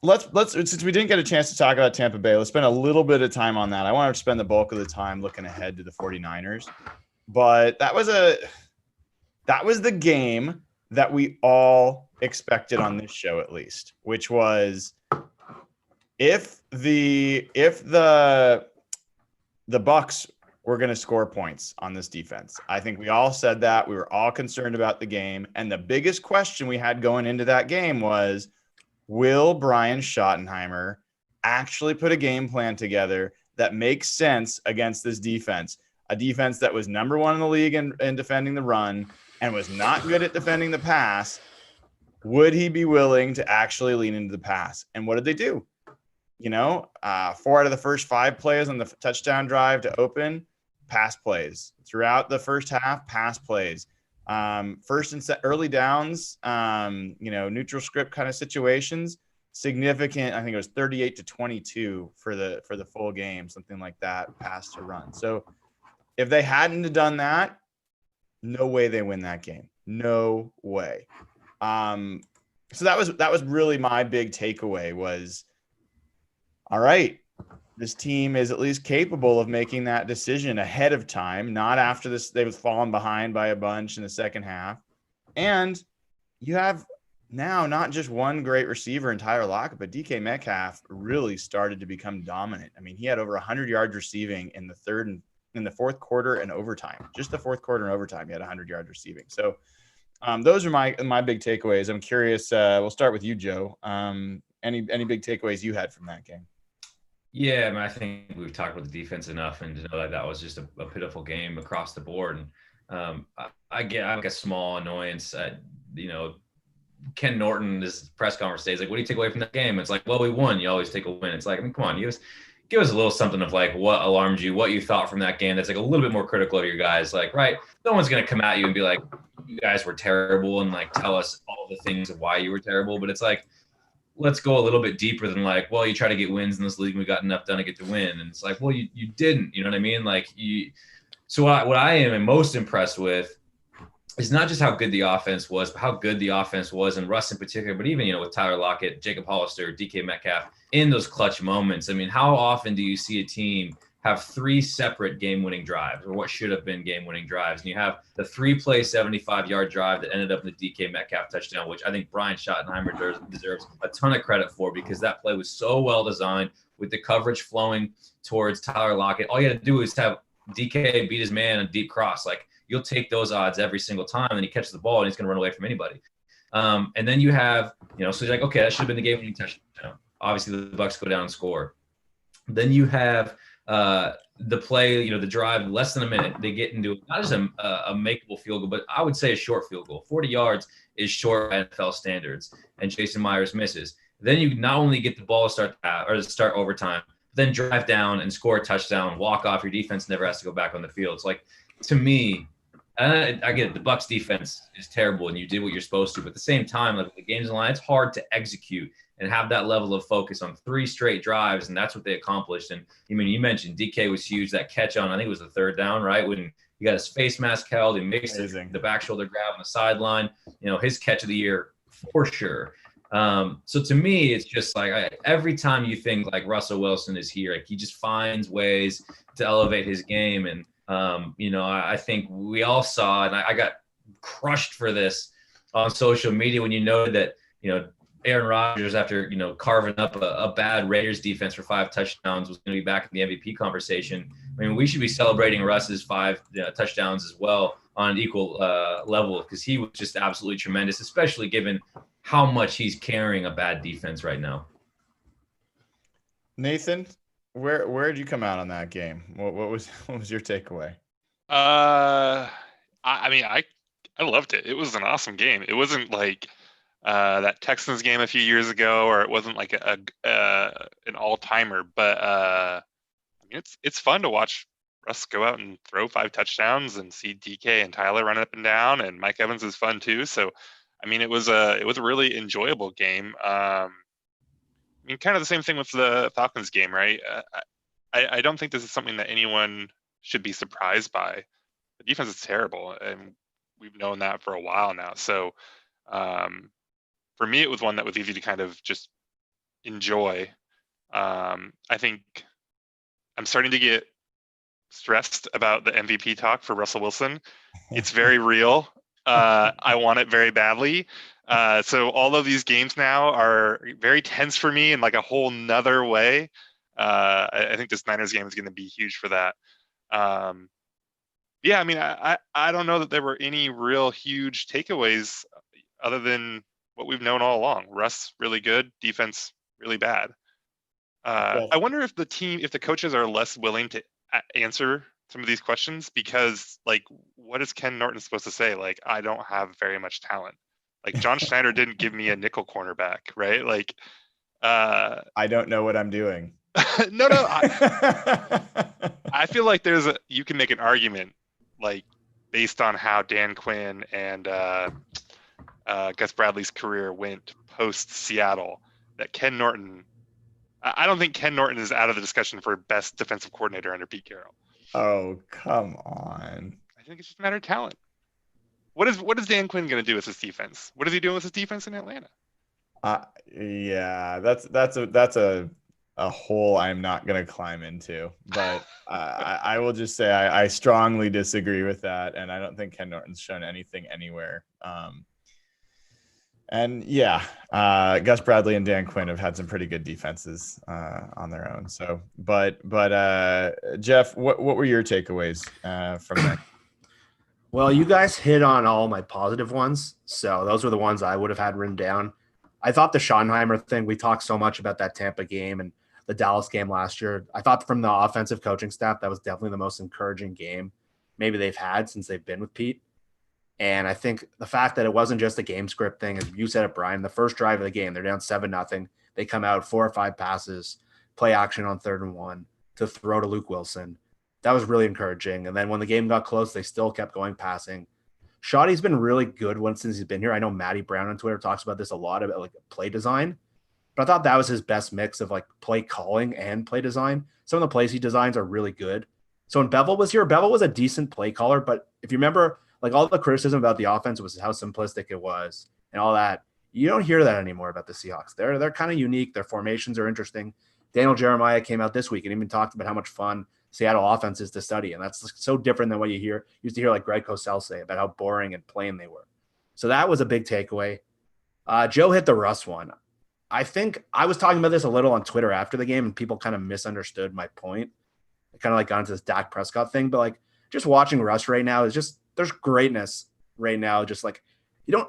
let's since we didn't get a chance to talk about Tampa Bay, let's spend a little bit of time on that. I want to spend the bulk of the time looking ahead to the 49ers, but that was the game that we all expected on this show, at least, which was if the Bucks were going to score points on this defense. I think we all said that. We were all concerned about the game. And the biggest question we had going into that game was, will Brian Schottenheimer actually put a game plan together that makes sense against this defense? A defense that was number 1 in the league in defending the run and was not good at defending the pass. Would he be willing to actually lean into the pass? And what did they do? 4 out of the first 5 plays on the touchdown drive to open, pass plays. Throughout the first half, pass plays. First and early downs, neutral script kind of situations, significant. I think it was 38-22 for the full game, something like that, pass to run. So if they hadn't have done that, no way they win that game. No way. So that was really my big takeaway was, all right, this team is at least capable of making that decision ahead of time, not after this. They've fallen behind by a bunch in the second half. And you have now not just one great receiver in Tyler Lockett, but DK Metcalf really started to become dominant. I mean, he had over 100 yards receiving in the fourth quarter and overtime. Just the fourth quarter and overtime, he had 100 yards receiving. So those are my big takeaways. I'm curious. We'll start with you, Joe. Any big takeaways you had from that game? Yeah, I mean, I think we've talked about the defense enough, and to know that was just a pitiful game across the board. And I get like a small annoyance at, Ken Norton, this press conference today, is like, what do you take away from that game? It's like, well, we won. You always take a win. It's like, I mean, come on, give us a little something of like what alarmed you, what you thought from that game. That's like a little bit more critical of your guys. Like, right, no one's gonna come at you and be like, you guys were terrible, and like tell us all the things of why you were terrible. But it's like, let's go a little bit deeper than like, well, you try to get wins in this league, and we got enough done to get the win. And it's like, well, you didn't. You know what I mean? Like So what I am most impressed with is not just how good the offense was, but how good the offense was, and Russ in particular, but even, with Tyler Lockett, Jacob Hollister, DK Metcalf in those clutch moments. I mean, how often do you see a team have 3 separate game-winning drives, or what should have been game-winning drives? And you have the 3-play 75-yard drive that ended up in the DK Metcalf touchdown, which I think Brian Schottenheimer deserves a ton of credit for, because that play was so well designed with the coverage flowing towards Tyler Lockett. All you had to do is have DK beat his man on deep cross. Like, you'll take those odds every single time, and he catches the ball and he's going to run away from anybody. And then you have, so you're like, okay, that should have been the game-winning touchdown. Obviously, the Bucs go down and score. Then you have the play, the drive, less than a minute. They get into not just a makeable field goal, but I would say a short field goal. 40 yards is short by NFL standards, and Jason Myers misses. Then you not only get the ball to start overtime, then drive down and score a touchdown, walk off. Your defense never has to go back on the field. It's like, to me, I get it. The Bucs defense is terrible, and you did what you're supposed to. But at the same time, like, the game's in line, it's hard to execute and have that level of focus on 3 straight drives, and that's what they accomplished. And I mean, you mentioned DK was huge. That catch on, I think it was the 3rd down, right, when he got his face mask held, he mixed the back shoulder grab on the sideline. His catch of the year for sure. So to me, it's just like every time you think like Russell Wilson is here, like, he just finds ways to elevate his game. And I think we all saw, and I got crushed for this on social media when you noted that, Aaron Rodgers, after, carving up a bad Raiders defense for 5 touchdowns, was going to be back in the MVP conversation. I mean, we should be celebrating Russ's 5 touchdowns as well on an equal level, because he was just absolutely tremendous, especially given how much he's carrying a bad defense right now. Nathan, where did you come out on that game? What was your takeaway? I mean, I loved it. It was an awesome game. It wasn't like that Texans game a few years ago, or it wasn't like an all-timer, but I mean, it's fun to watch Russ go out and throw 5 touchdowns and see DK and Tyler run up and down, and Mike Evans is fun too. So, I mean, it was a really enjoyable game. I mean, kind of the same thing with the Falcons game, right? I don't think this is something that anyone should be surprised by. The defense is terrible, and we've known that for a while now. So, for me, it was one that was easy to kind of just enjoy. I think I'm starting to get stressed about the MVP talk for Russell Wilson. It's very real. I want it very badly. So all of these games now are very tense for me in like a whole nother way. I think this Niners game is going to be huge for that. Yeah, I mean, I don't know that there were any real huge takeaways other than what we've known all along. Russ really good, defense really bad. I wonder if the coaches are less willing to answer some of these questions, because like, what is Ken Norton supposed to say? Like, I don't have very much talent. Like, John Schneider didn't give me a nickel cornerback, right? Like, I don't know what I'm doing. No. I feel like you can make an argument, like, based on how Dan Quinn and Gus Bradley's career went post Seattle, that Ken Norton. I don't think Ken Norton is out of the discussion for best defensive coordinator under Pete Carroll. Oh, come on. I think it's just a matter of talent. What is Dan Quinn going to do with his defense? What is he doing with his defense in Atlanta? Yeah, that's a hole I'm not going to climb into. But I will just say I strongly disagree with that, and I don't think Ken Norton's shown anything anywhere. And yeah, Gus Bradley and Dan Quinn have had some pretty good defenses on their own. So, but Jeff, what were your takeaways from that? Well, you guys hit on all my positive ones, so those were the ones I would have had written down. I thought the Schottenheimer thing, we talked so much about that Tampa game and the Dallas game last year. I thought from the offensive coaching staff, that was definitely the most encouraging game maybe they've had since they've been with Pete. And I think the fact that it wasn't just a game script thing, as you said it, Brian, the first drive of the game, they're down 7-0. They come out 4 or 5 passes, play action on 3rd and 1 to throw to Luke Wilson. That was really encouraging. And then when the game got close, they still kept going passing. Shotty's been really good since he's been here. I know Matty Brown on Twitter talks about this a lot, about like play design. But I thought that was his best mix of like play calling and play design. Some of the plays he designs are really good. So when Bevel was here, Bevel was a decent play caller. But if you remember Like all the criticism about the offense was how simplistic it was and all that. You don't hear that anymore about the Seahawks. They're kind of unique. Their formations are interesting. Daniel Jeremiah came out this week and even talked about how much fun Seattle offense is to study. And that's so different than what used to hear like Greg Cosell say about how boring and plain they were. So that was a big takeaway. Joe hit the Russ one. I think I was talking about this a little on Twitter after the game and people kind of misunderstood my point. I kind of like got into this Dak Prescott thing, but like just watching Russ right now is just, there's greatness right now. Just like,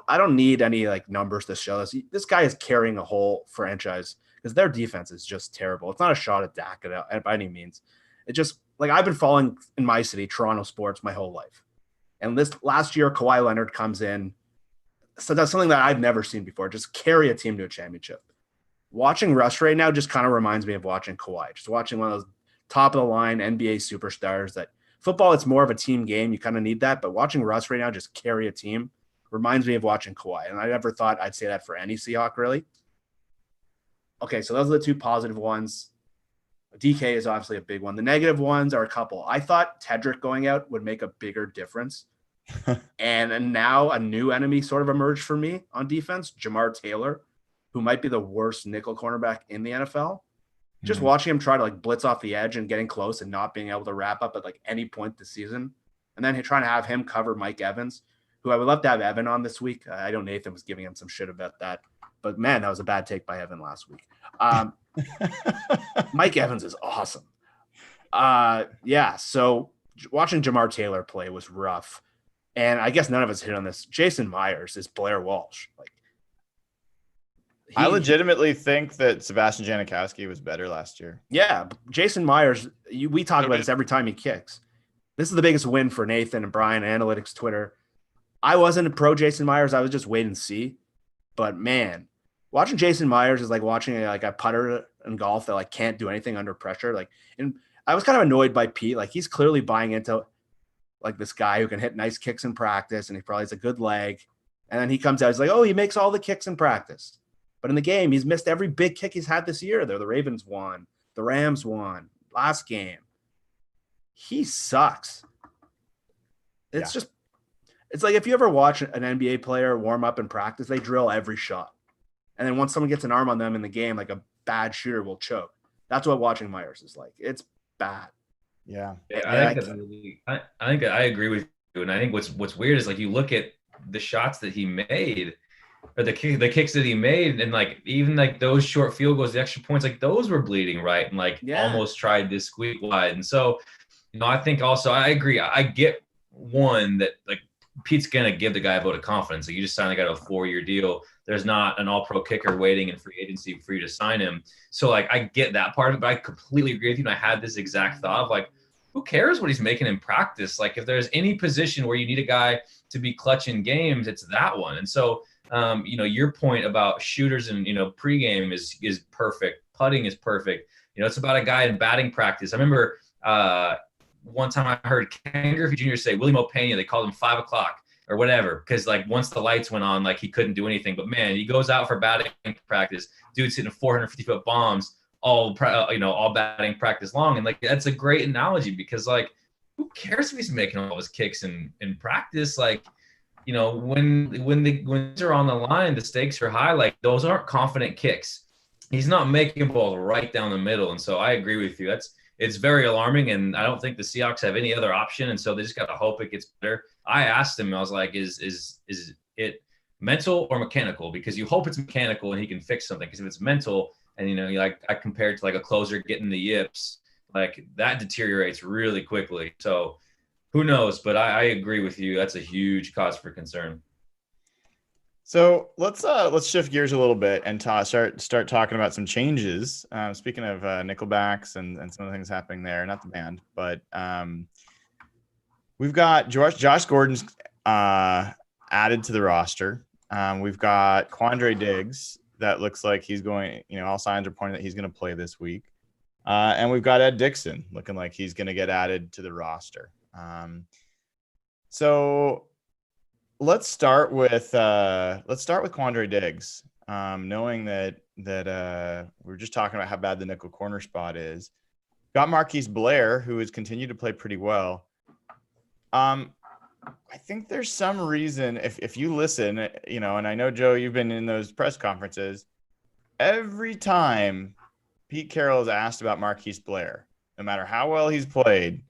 I don't need any like numbers to show this. This guy is carrying a whole franchise because their defense is just terrible. It's not a shot at Dak by any means. It just like I've been following in my city, Toronto sports my whole life. And this last year, Kawhi Leonard comes in. So that's something that I've never seen before. Just carry a team to a championship. Watching Russ right now just kind of reminds me of watching Kawhi. Just watching one of those top of the line NBA superstars that football, it's more of a team game. You kind of need that. But watching Russ right now just carry a team reminds me of watching Kawhi. And I never thought I'd say that for any Seahawk, really. Okay, so those are the two positive ones. DK is obviously a big one. The negative ones are a couple. I thought Tedrick going out would make a bigger difference. and now a new enemy sort of emerged for me on defense, Jamar Taylor, who might be the worst nickel cornerback in the NFL. Just watching him try to like blitz off the edge and getting close and not being able to wrap up at like any point this season. And then trying to have him cover Mike Evans, who I would love to have Evan on this week. I know Nathan was giving him some shit about that, but man, that was a bad take by Evan last week. Mike Evans is awesome. Yeah. So watching Jamar Taylor play was rough. And I guess none of us hit on this. Jason Myers is Blair Walsh. Like, I legitimately think that Sebastian Janikowski was better last year. Yeah, Jason Myers, we talk about this every time he kicks. This is the biggest win for Nathan and Brian, Analytics Twitter. I wasn't a pro Jason Myers. I was just wait and see. But, man, watching Jason Myers is like watching a putter in golf that like can't do anything under pressure. Like, and I was kind of annoyed by Pete. Like, he's clearly buying into like this guy who can hit nice kicks in practice and he probably has a good leg. And then he comes out, he's like, oh, he makes all the kicks in practice. But in the game, he's missed every big kick he's had this year. The Ravens won. The Rams won last game. He sucks. It's just, it's like if you ever watch an NBA player warm up in practice, they drill every shot. And then once someone gets an arm on them in the game, like a bad shooter will choke. That's what watching Myers is like. It's bad. Yeah. I think I agree with you. And I think what's weird is like you look at the shots that he made, or the kicks that he made, and like even like those short field goals, the extra points, like those were bleeding right, and like almost tried to squeak wide. And so, I think also I agree. I get one that like Pete's gonna give the guy a vote of confidence. Like you just signed the guy to a 4-year deal. There's not an all-pro kicker waiting in free agency for you to sign him. So like I get that part of it, but I completely agree with you. And I had this exact thought of like, who cares what he's making in practice? Like if there's any position where you need a guy to be clutch in games, it's that one. And so your point about shooters and, pregame is perfect. Putting is perfect. It's about a guy in batting practice. I remember one time I heard Ken Griffey Jr. say Willie Mo Pena, they called him 5 o'clock or whatever. Cause like once the lights went on, like he couldn't do anything, but man, he goes out for batting practice. Dude's hitting 450-foot bombs, all batting practice long. And like, that's a great analogy because like, who cares if he's making all his kicks in practice? Like, when they're on the line, the stakes are high. Like those aren't confident kicks. He's not making balls right down the middle. And so I agree with you. It's very alarming. And I don't think the Seahawks have any other option. And so they just got to hope it gets better. I asked him, I was like, is it mental or mechanical? Because you hope it's mechanical and he can fix something. Because if it's mental and, I compared to like a closer getting the yips, like that deteriorates really quickly. So who knows? But I agree with you. That's a huge cause for concern. So let's shift gears a little bit and start talking about some changes. Speaking of Nickelbacks and some of the things happening there, not the band, but we've got Josh Gordon's added to the roster. We've got Quandre Diggs that looks like he's going. All signs are pointing that he's going to play this week. And we've got Ed Dixon looking like he's going to get added to the roster. So let's start with Quandre Diggs. Knowing that we were just talking about how bad the nickel corner spot is. Got Marquise Blair, who has continued to play pretty well. I think there's some reason if you listen, you know, and I know, Joe, you've been in those press conferences. Every time Pete Carroll is asked about Marquise Blair, no matter how well he's played,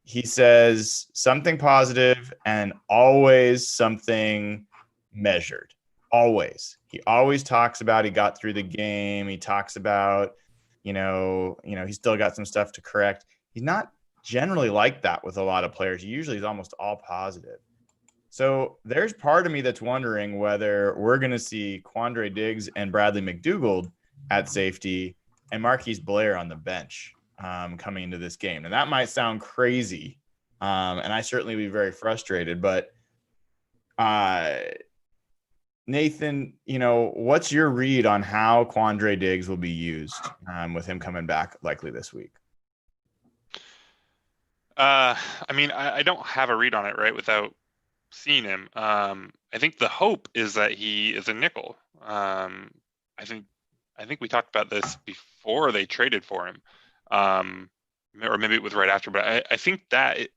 he says something positive and always something measured. Always. He always talks about he got through the game. He talks about, he's still got some stuff to correct. He's not generally like that with a lot of players. He usually is almost all positive. So there's part of me that's wondering whether we're going to see Quandre Diggs and Bradley McDougald at safety and Marquise Blair on the bench coming into this game. And that might sound crazy. And I certainly be very frustrated, but Nathan, what's your read on how Quandre Diggs will be used with him coming back likely this week? I mean, I don't have a read on it, right, without seeing him. I think the hope is that he is a nickel. I think we talked about this before they traded for him, or maybe it was right after. But I think that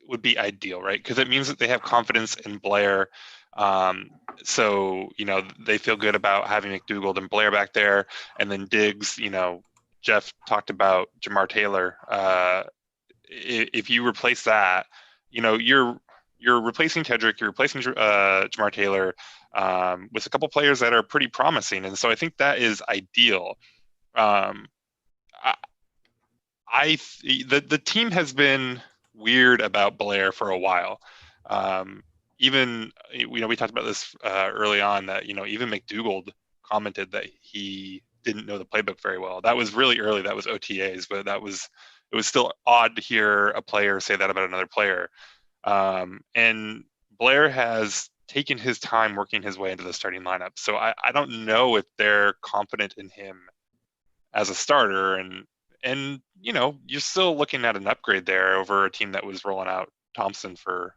would be ideal, right? Because it means that they have confidence in Blair. So they feel good about having McDougald and Blair back there, and then Diggs. Jeff talked about Jamar Taylor. If you replace that, you're replacing Tedrick, you're replacing Jamar Taylor with a couple players that are pretty promising, and so I think that is ideal. The team has been weird about Blair for a while. Even we talked about this early on that even McDougald commented that he didn't know the playbook very well. That was really early. That was OTAs, but it was still odd to hear a player say that about another player. And Blair has taken his time working his way into the starting lineup. So I don't know if they're confident in him as a starter. And you're still looking at an upgrade there over a team that was rolling out Thompson for,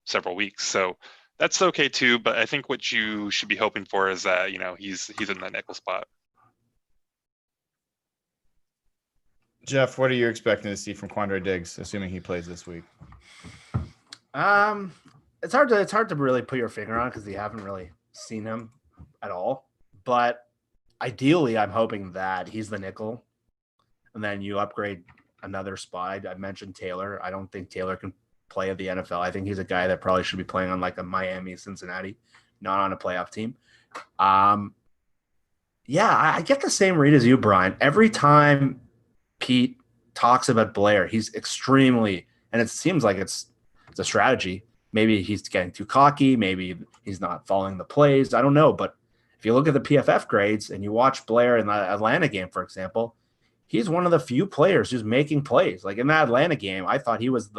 several weeks. So that's okay too. But I think what you should be hoping for is that, he's in that nickel spot. Jeff, what are you expecting to see from Quandre Diggs, assuming he plays this week? It's hard to really put your finger on because you haven't really seen him at all. But ideally, I'm hoping that he's the nickel, and then you upgrade another spot. I mentioned Taylor. I don't think Taylor can play at the NFL. I think he's a guy that probably should be playing on like a Miami, Cincinnati, not on a playoff team. Yeah, I get the same read as you, Brian. Every time Pete talks about Blair, he's extremely, and it seems like it's a strategy. Maybe he's getting too cocky. Maybe he's not following the plays. I don't know. But if you look at the PFF grades and you watch Blair in the Atlanta game, for example, he's one of the few players who's making plays. Like in that Atlanta game, I thought he was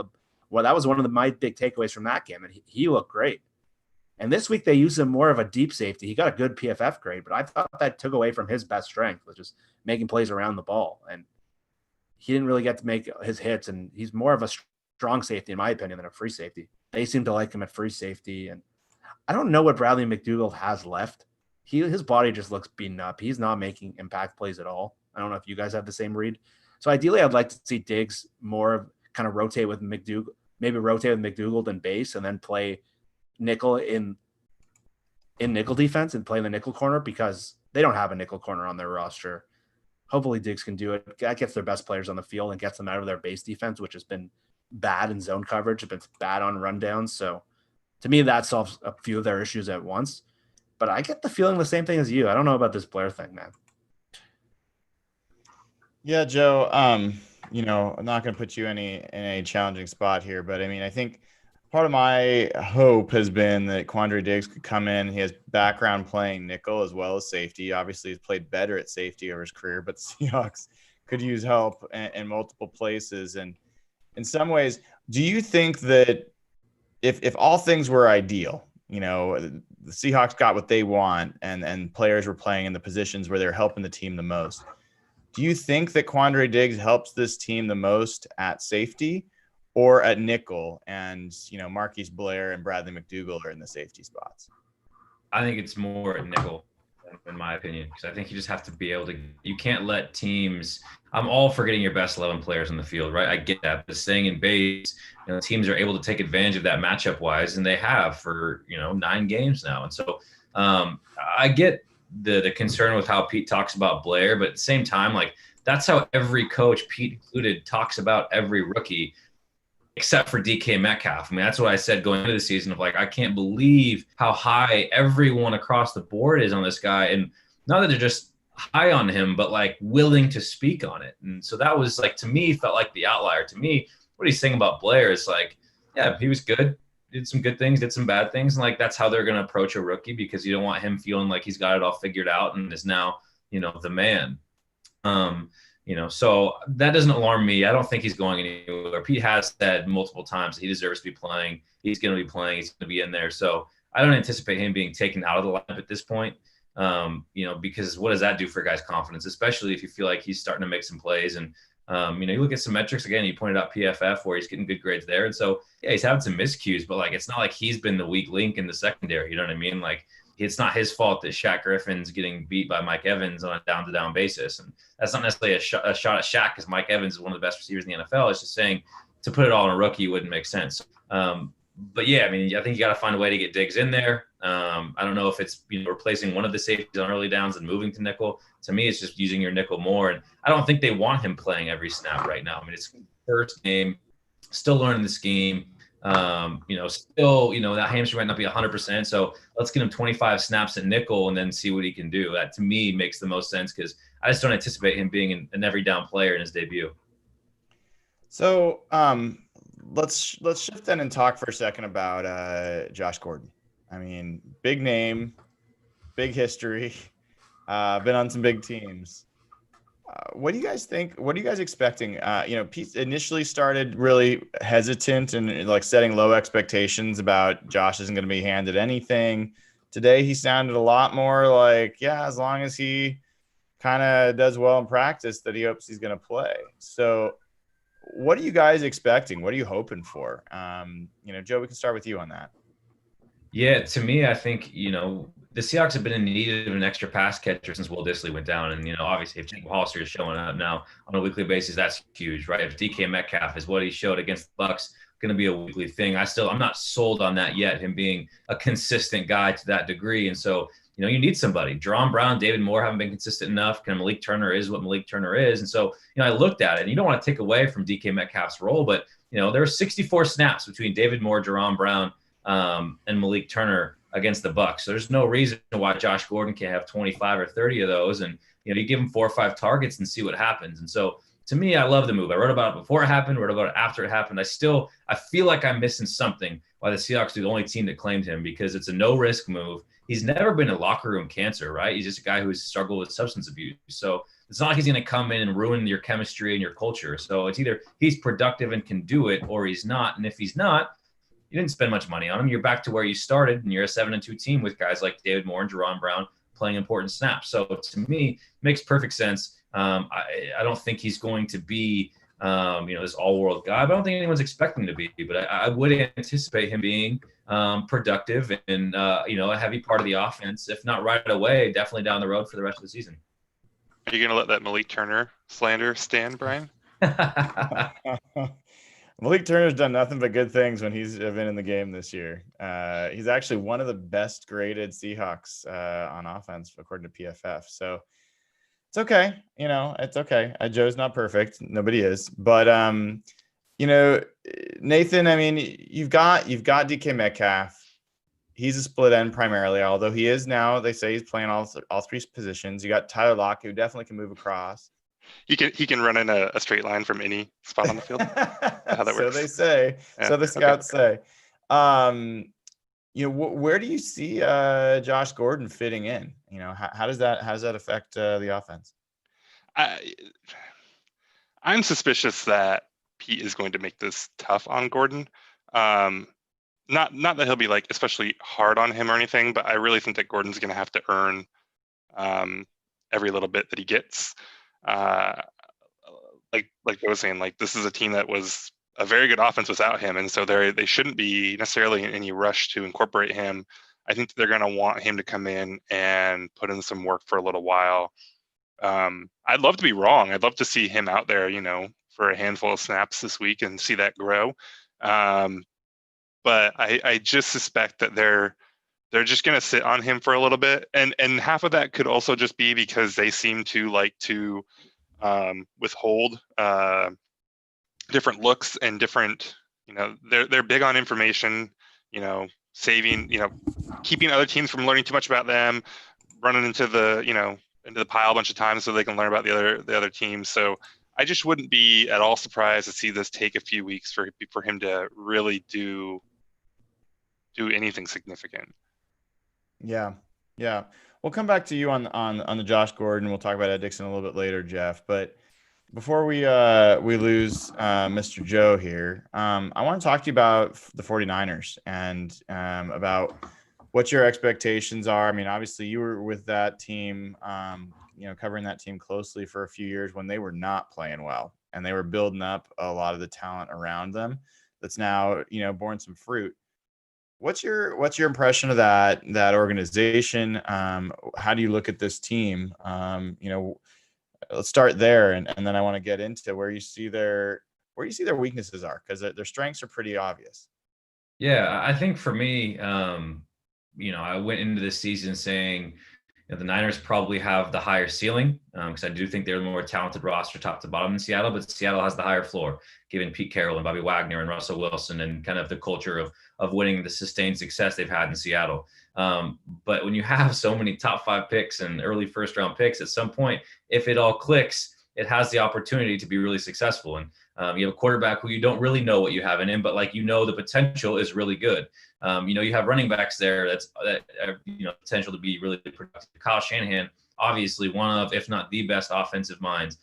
that was one of my big takeaways from that game. And he looked great. And this week they used him more of a deep safety. He got a good PFF grade, but I thought that took away from his best strength, which is making plays around the ball. And he didn't really get to make his hits. And he's more of a strong safety, in my opinion, than a free safety. They seem to like him at free safety. And I don't know what Bradley McDougald has left. His body just looks beaten up. He's not making impact plays at all. I don't know if you guys have the same read. So ideally, I'd like to see Diggs more kind of rotate with McDougald, maybe rotate with McDougald and base, and then play nickel in nickel defense and play in the nickel corner because they don't have a nickel corner on their roster. Hopefully Diggs can do it. That gets their best players on the field and gets them out of their base defense, which has been bad in zone coverage, it's been bad on rundowns. So to me, that solves a few of their issues at once. But I get the feeling the same thing as you. I don't know about this Blair thing, man. Yeah, Joe. I'm not going to put you in a challenging spot here, but I mean, I think part of my hope has been that Quandre Diggs could come in. He has background playing nickel as well as safety. Obviously, he's played better at safety over his career, but the Seahawks could use help in multiple places. And in some ways, do you think that if all things were ideal, the Seahawks got what they want and players were playing in the positions where they're helping the team the most, do you think that Quandre Diggs helps this team the most at safety or at nickel? And, Marquise Blair and Bradley McDougald are in the safety spots. I think it's more at nickel. in my opinion, because I think you just have to be able to. You can't let teams. I'm all for getting your best 11 players on the field, right? I get that, but staying in base, teams are able to take advantage of that matchup wise, and they have for 9 games now. And so I get the concern with how Pete talks about Blair, but at the same time, like that's how every coach, Pete included, talks about every rookie, except for DK Metcalf. I mean, that's what I said going into the season of like, I can't believe how high everyone across the board is on this guy. And not that they're just high on him, but like willing to speak on it. And so that was like, to me, felt like the outlier. To me, what he's saying about Blair is like, yeah, he was good, did some good things, did some bad things. And like, that's how they're going to approach a rookie, because you don't want him feeling like he's got it all figured out and is now, the man. So that doesn't alarm me. I don't think he's going anywhere. Pete has said multiple times that he deserves to be playing. He's going to be playing. He's going to be in there. So I don't anticipate him being taken out of the lineup at this point. Because what does that do for guys' confidence, especially if you feel like he's starting to make some plays and, you look at some metrics again, you pointed out PFF where he's getting good grades there. And so, yeah, he's having some miscues, but like, it's not like he's been the weak link in the secondary. You know what I mean? Like, it's not his fault that Shaq Griffin's getting beat by Mike Evans on a down-to-down basis. And that's not necessarily a shot at Shaq, because Mike Evans is one of the best receivers in the NFL. It's just saying to put it all on a rookie wouldn't make sense. But yeah, I mean, I think you got to find a way to get Diggs in there. I don't know if it's replacing one of the safeties on early downs and moving to nickel. To me, it's just using your nickel more. And I don't think they want him playing every snap right now. I mean, it's first game, still learning the scheme. Still, that hamstring might not be 100%. So let's get him 25 snaps at nickel and then see what he can do. That to me makes the most sense, because I just don't anticipate him being an every down player in his debut. So let's shift then and talk for a second about Josh Gordon. I mean, big name, big history, been on some big teams. What do you guys think? What are you guys expecting? Pete initially started really hesitant and like setting low expectations about Josh isn't going to be handed anything. Today, he sounded a lot more like, yeah, as long as he kind of does well in practice, that he hopes he's going to play. So what are you guys expecting? What are you hoping for? Joe, we can start with you on that. Yeah, to me, I think, the Seahawks have been in need of an extra pass catcher since Will Dissly went down. And, obviously, if Jake Hollister is showing up now on a weekly basis, that's huge, right? If DK Metcalf is what he showed against the Bucs, going to be a weekly thing. I'm not sold on that yet, him being a consistent guy to that degree. And so, you need somebody. Jerron Brown, David Moore haven't been consistent enough. Malik Turner is what Malik Turner is. And so, I looked at it, and you don't want to take away from DK Metcalf's role, but, there were 64 snaps between David Moore, Jerron Brown, and Malik Turner against the Bucs. So there's no reason why Josh Gordon can't have 25 or 30 of those. And, you give him 4 or 5 targets and see what happens. And so to me, I love the move. I wrote about it before it happened, wrote about it after it happened. I feel like I'm missing something why the Seahawks are the only team that claimed him, because it's a no risk move. He's never been a locker room cancer, right? He's just a guy who's struggled with substance abuse. So it's not like he's going to come in and ruin your chemistry and your culture. So it's either he's productive and can do it, or he's not. And if he's not, you didn't spend much money on him. You're back to where you started, and you're a 7-2 team with guys like David Moore and Jerron Brown playing important snaps. So to me, makes perfect sense. I don't think he's going to be, this all-world guy, but I don't think anyone's expecting him to be. But I would anticipate him being productive and, a heavy part of the offense, if not right away, definitely down the road for the rest of the season. Are you going to let that Malik Turner slander stand, Brian? Malik Turner's done nothing but good things when he's been in the game this year. He's actually one of the best graded Seahawks on offense, according to PFF. So it's okay. It's okay. Joe's not perfect. Nobody is. But, Nathan, I mean, you've got DK Metcalf. He's a split end primarily, although he is now, they say he's playing all 3 positions. You got Tyler Lockett, who definitely can move across. He can run in a straight line from any spot on the field. How that works. So they say. Yeah. So the scouts say. Where do you see Josh Gordon fitting in? How does that affect the offense? I'm suspicious that Pete is going to make this tough on Gordon. Not that he'll be like especially hard on him or anything, but I really think that Gordon's going to have to earn every little bit that he gets. Like I was saying, like this is a team that was a very good offense without him, and so they shouldn't be necessarily in any rush to incorporate him I think that they're going to want him to come in and put in some work for a little while. I'd love to be wrong. I'd love to see him out there, for a handful of snaps this week and see that grow. But I just suspect that they're just going to sit on him for a little bit. And half of that could also just be because they seem to like to withhold different looks and different, they're big on information, saving, keeping other teams from learning too much about them, running into the, into the pile a bunch of times so they can learn about the other teams. So I just wouldn't be at all surprised to see this take a few weeks for him to really do anything significant. Yeah. We'll come back to you on the Josh Gordon. We'll talk about Ed Dixon a little bit later, Jeff. But before we lose Mr. Joe here, I want to talk to you about the 49ers and about what your expectations are. I mean, obviously you were with that team, covering that team closely for a few years when they were not playing well and they were building up a lot of the talent around them that's now, borne some fruit. What's your impression of that organization? How do you look at this team? Let's start there, and then I want to get into where you see their weaknesses are, because their strengths are pretty obvious. Yeah, I think for me, I went into this season saying the Niners probably have the higher ceiling, because I do think they're the more talented roster top to bottom than Seattle, but Seattle has the higher floor, given Pete Carroll and Bobby Wagner and Russell Wilson and kind of the culture of winning, the sustained success they've had in Seattle. But when you have so many top 5 picks and early first round picks, at some point, if it all clicks, it has the opportunity to be really successful. And you have a quarterback who you don't really know what you have in him, but the potential is really good. You have running backs there that potential to be really productive. Kyle Shanahan, obviously one of, if not the best offensive minds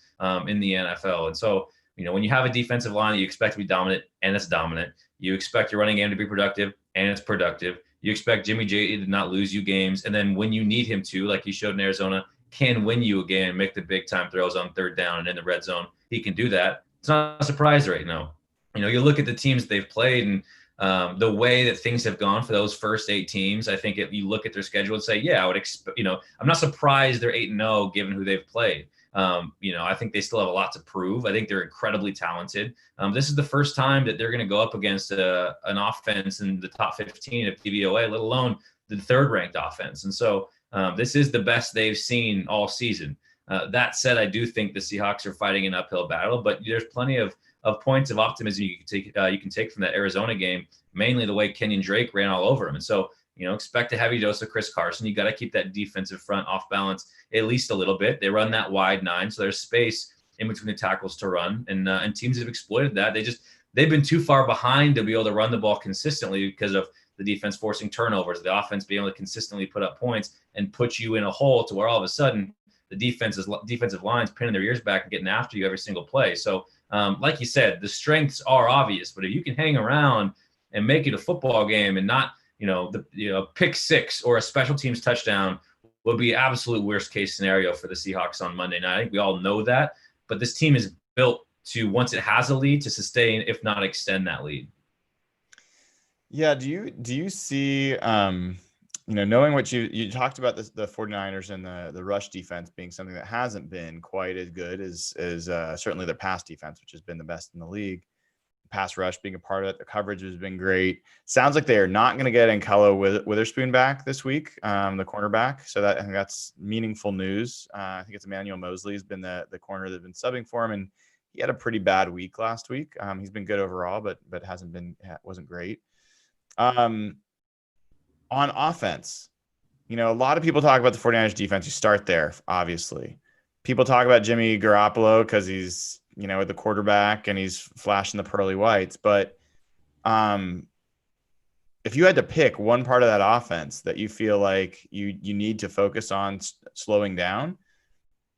in the NFL. And so, when you have a defensive line that you expect to be dominant and it's dominant, you expect your running game to be productive and it's productive. You expect Jimmy G to not lose you games. And then when you need him to, like he showed in Arizona, can win you a game and make the big time throws on third down and in the red zone. He can do that. It's not a surprise right now. You look at the teams they've played and the way that things have gone for those first 8 teams. I think if you look at their schedule and say, yeah, I would expect, I'm not surprised they're 8-0 given who they've played. I think they still have a lot to prove. I think they're incredibly talented. This is the first time that they're going to go up against an offense in the top 15 of DVOA, let alone the third ranked offense. And so this is the best they've seen all season. That said, I do think the Seahawks are fighting an uphill battle, but there's plenty of points of optimism you can take from that Arizona game, mainly the way Kenyon Drake ran all over him. And so, expect a heavy dose of Chris Carson. You got to keep that defensive front off balance at least a little bit. They run that wide 9, so there's space in between the tackles to run, and teams have exploited that. They've been too far behind to be able to run the ball consistently because of the defense forcing turnovers, the offense being able to consistently put up points and put you in a hole to where all of a sudden the defensive line's pinning their ears back and getting after you every single play. So, like you said, the strengths are obvious, but if you can hang around and make it a football game and not, pick 6 or a special teams touchdown would be absolute worst case scenario for the Seahawks on Monday night. I think we all know that, but this team is built to, once it has a lead, to sustain, if not extend that lead. Yeah. Do you see, knowing what you talked about, the 49ers and the rush defense being something that hasn't been quite as good as certainly their pass defense, which has been the best in the league. Pass rush being a part of it. The coverage has been great. Sounds like they are not going to get N'Keal Witherspoon back this week, the cornerback. So I think that's meaningful news. I think it's Emmanuel Mosley has been the corner that's been subbing for him, and he had a pretty bad week last week. He's been good overall, but wasn't great. On offense, a lot of people talk about the 49ers defense. You start there, obviously. People talk about Jimmy Garoppolo because he's, the quarterback and he's flashing the pearly whites. But if you had to pick one part of that offense that you feel like you need to focus on slowing down,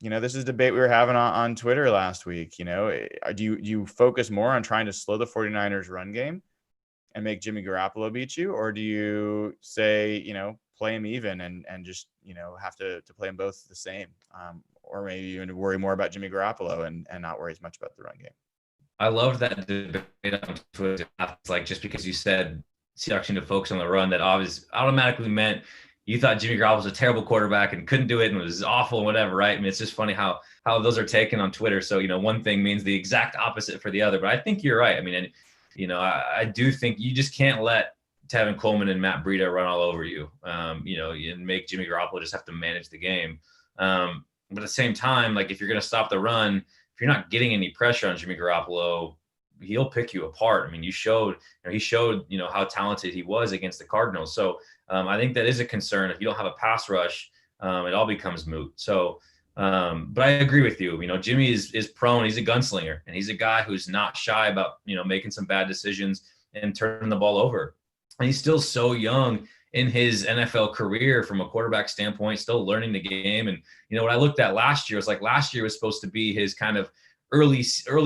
this is a debate we were having on Twitter last week. Do you focus more on trying to slow the 49ers run game and make Jimmy Garoppolo beat you? Or do you say, play him even and just, have to play them both the same? Or maybe even worry more about Jimmy Garoppolo and not worry as much about the run game. I loved that debate on Twitter. It's like, just because you said Seahawks need to focus on the run, that obviously automatically meant you thought Jimmy Garoppolo was a terrible quarterback and couldn't do it and was awful and whatever, right? I mean, it's just funny how those are taken on Twitter. So, one thing means the exact opposite for the other. But I think you're right. I mean, and, I do think you just can't let Tevin Coleman and Matt Breida run all over you, and make Jimmy Garoppolo just have to manage the game. But at the same time, like if you're going to stop the run, if you're not getting any pressure on Jimmy Garoppolo, he'll pick you apart. I mean, he showed how talented he was against the Cardinals. So I think that is a concern. If you don't have a pass rush, it all becomes moot. So, but I agree with you. Jimmy is prone. He's a gunslinger, and he's a guy who's not shy about, making some bad decisions and turning the ball over. And he's still so young in his NFL career from a quarterback standpoint, still learning the game. And, what I looked at last year was like last year was supposed to be his kind of early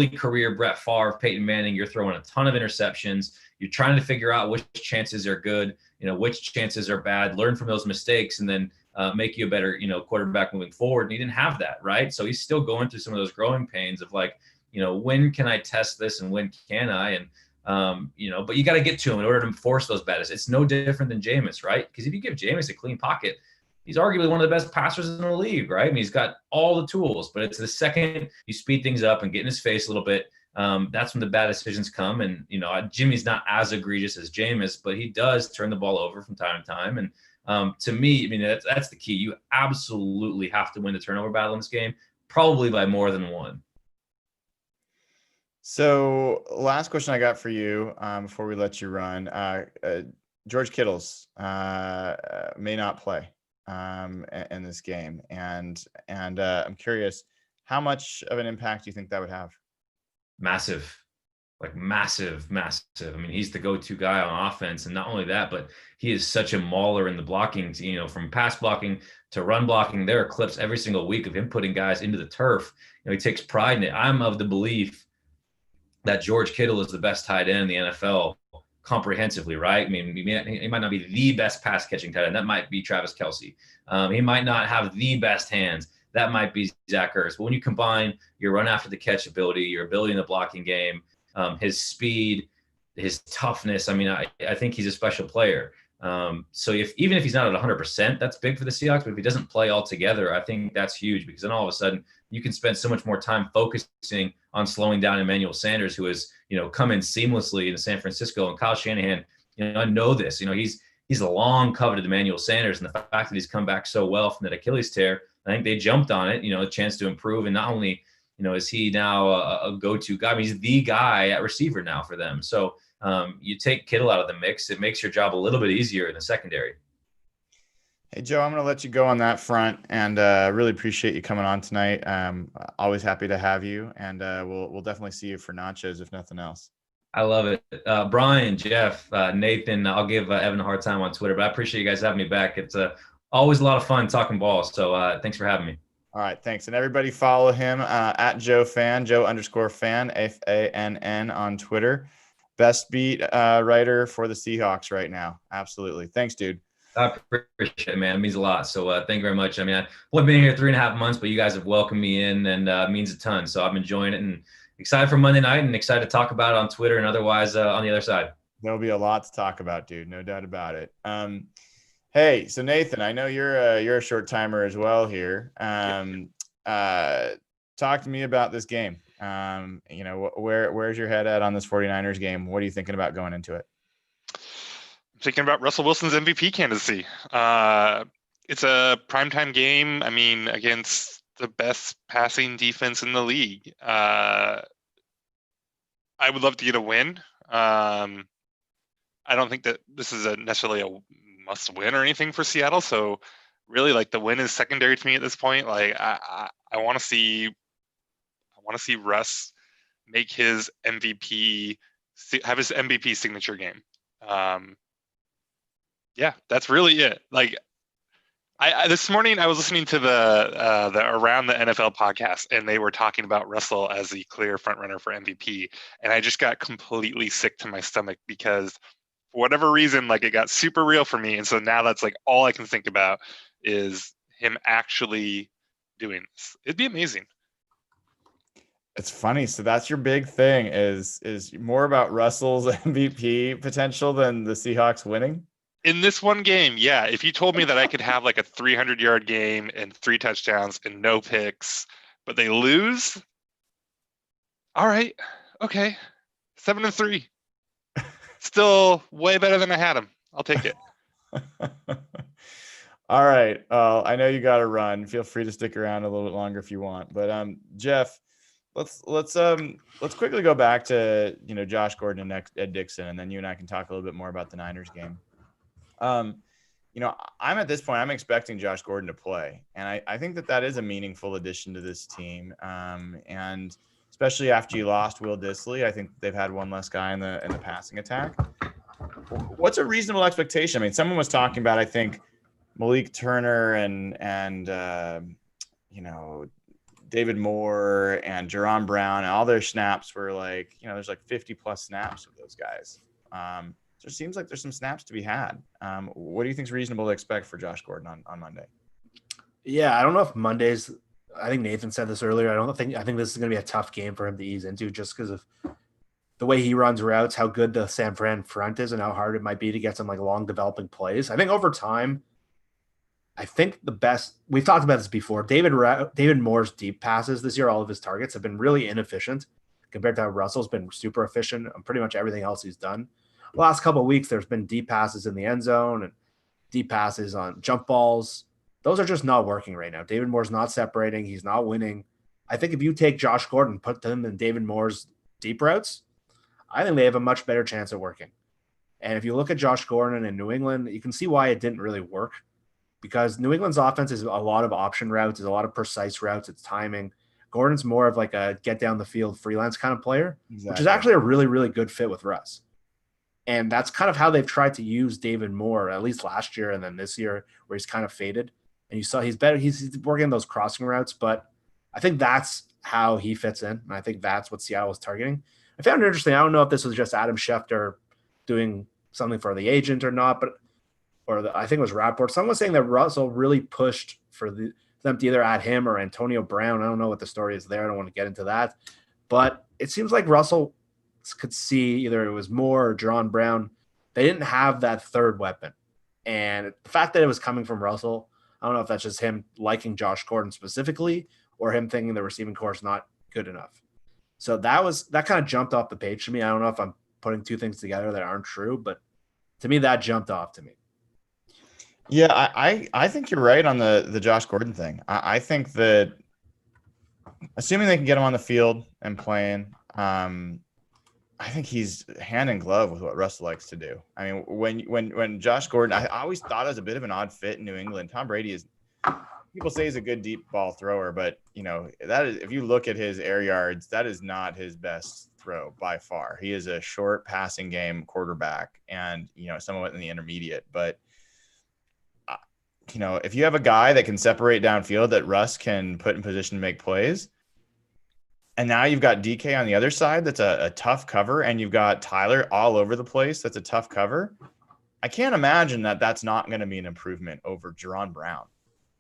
career Brett Favre, Peyton Manning. You're throwing a ton of interceptions. You're trying to figure out which chances are good, which chances are bad, learn from those mistakes, and then make you a better, quarterback moving forward. And he didn't have that, right? So he's still going through some of those growing pains of like, when can I test this and when can I? And, but you got to get to him in order to force those bad. It's no different than Jameis, right? Because if you give Jameis a clean pocket, he's arguably one of the best passers in the league, right? I mean, he's got all the tools, but it's the second you speed things up and get in his face a little bit, that's when the bad decisions come. And, Jimmy's not as egregious as Jameis, but he does turn the ball over from time to time. And to me, I mean, that's the key. You absolutely have to win the turnover battle in this game, probably by more than one. So last question I got for you before we let you run. George Kittle's may not play in this game. And I'm curious, how much of an impact do you think that would have? Massive. Like massive. I mean, he's the go-to guy on offense. And not only that, but he is such a mauler in the blocking, from pass blocking to run blocking. There are clips every single week of him putting guys into the turf. He takes pride in it. I'm of the belief that George Kittle is the best tight end in the NFL comprehensively, right? I mean, he might not be the best pass catching tight end. That might be Travis Kelce. He might not have the best hands. That might be Zach Ertz. But when you combine your run after the catch ability, your ability in the blocking game, his speed, his toughness, I mean, I think he's a special player. So even if he's not at 100%, that's big for the Seahawks. But if he doesn't play altogether, I think that's huge, because then all of a sudden you can spend so much more time focusing on slowing down Emmanuel Sanders, who has, come in seamlessly in San Francisco. And Kyle Shanahan, I know this, he's a long coveted Emmanuel Sanders. And the fact that he's come back so well from that Achilles tear, I think they jumped on it, a chance to improve. And not only, is he now a go-to guy, I mean, he's the guy at receiver now for them. So you take Kittle out of the mix, it makes your job a little bit easier in the secondary. Hey, Joe, I'm going to let you go on that front, and really appreciate you coming on tonight. Always happy to have you, and we'll definitely see you for nachos, if nothing else. I love it. Brian, Jeff, Nathan, I'll give Evan a hard time on Twitter, but I appreciate you guys having me back. It's always a lot of fun talking balls, so thanks for having me. All right, thanks. And everybody follow him at JoeFan, Joe_fan, FANN on Twitter. Best beat writer for the Seahawks right now. Absolutely. Thanks, dude. I appreciate it, man. It means a lot. So thank you very much. I mean, I've only been here 3.5 months, but you guys have welcomed me in, and it means a ton. So I'm enjoying it and excited for Monday night, and excited to talk about it on Twitter and otherwise on the other side. There'll be a lot to talk about, dude. No doubt about it. Hey, so Nathan, I know you're a short timer as well here. Talk to me about this game. Where's your head at on this 49ers game? What are you thinking about going into it? I'm thinking about Russell Wilson's MVP candidacy. It's a primetime game. I mean, against the best passing defense in the league. I would love to get a win. I don't think that this is necessarily a must win or anything for Seattle. So really, like, the win is secondary to me at this point. Like, I want to see Russ make his MVP, have his MVP signature game. Yeah, that's really it. Like, I this morning I was listening to the Around the NFL podcast, and they were talking about Russell as the clear front runner for MVP, and I just got completely sick to my stomach, because for whatever reason, like, it got super real for me, and so now that's like all I can think about is him actually doing this. It'd be amazing. It's funny. So that's your big thing is more about Russell's MVP potential than the Seahawks winning? In this one game, yeah. If you told me that I could have like a 300-yard game and 3 touchdowns and no picks, but they lose, all right, okay, 7-3, still way better than I had them. I'll take it. All right. I know you got to run. Feel free to stick around a little bit longer if you want. But Jeff, let's quickly go back to Josh Gordon and Ed Dixon, and then you and I can talk a little bit more about the Niners game. I'm at this point, I'm expecting Josh Gordon to play, and I think that is a meaningful addition to this team. And especially after you lost Will Dissly, I think they've had one less guy in the passing attack. What's a reasonable expectation? I mean, someone was talking about, I think, Malik Turner and David Moore and Jerron Brown, and all their snaps were like, there's like 50 plus snaps with those guys. So it seems like there's some snaps to be had. What do you think is reasonable to expect for Josh Gordon on Monday? Yeah, I don't know if Mondays. I think Nathan said this earlier. I think this is going to be a tough game for him to ease into, just because of the way he runs routes, how good the San Fran front is, and how hard it might be to get some like long developing plays. I think over time, I think the best, we've talked about this before, David Moore's deep passes this year, all of his targets have been really inefficient compared to how Russell's been super efficient on pretty much everything else he's done. The last couple of weeks, there's been deep passes in the end zone and deep passes on jump balls. Those are just not working right now. David Moore's not separating. He's not winning. I think if you take Josh Gordon, put him in David Moore's deep routes, I think they have a much better chance of working. And if you look at Josh Gordon in New England, you can see why it didn't really work, because New England's offense is a lot of option routes, is a lot of precise routes, it's timing. Gordon's more of like a get down the field freelance kind of player, which is actually a really, really good fit with Russ. And that's kind of how they've tried to use David Moore, at least last year and then this year, where he's kind of faded. And you saw he's better. He's working those crossing routes, but I think that's how he fits in. And I think that's what Seattle was targeting. I found it interesting. I don't know if this was just Adam Schefter doing something for the agent or not, but I think it was Rapport. Someone was saying that Russell really pushed for them to either add him or Antonio Brown. I don't know what the story is there. I don't want to get into that. But it seems like Russell could see either it was Moore or Jerron Brown. They didn't have that third weapon. And the fact that it was coming from Russell, I don't know if that's just him liking Josh Gordon specifically or him thinking the receiving core is not good enough. So that kind of jumped off the page to me. I don't know if I'm putting two things together that aren't true, but to me, that jumped off to me. Yeah, I think you're right on the Josh Gordon thing. I think that assuming they can get him on the field and playing, I think he's hand in glove with what Russell likes to do. I mean, when Josh Gordon, I always thought it was a bit of an odd fit in New England. Tom Brady is, people say he's a good deep ball thrower, but that is, if you look at his air yards, that is not his best throw by far. He is a short passing game quarterback, and somewhat in the intermediate. But if you have a guy that can separate downfield that Russ can put in position to make plays, and now you've got DK on the other side, that's a tough cover, and you've got Tyler all over the place, that's a tough cover. I can't imagine that that's not going to be an improvement over Jerron Brown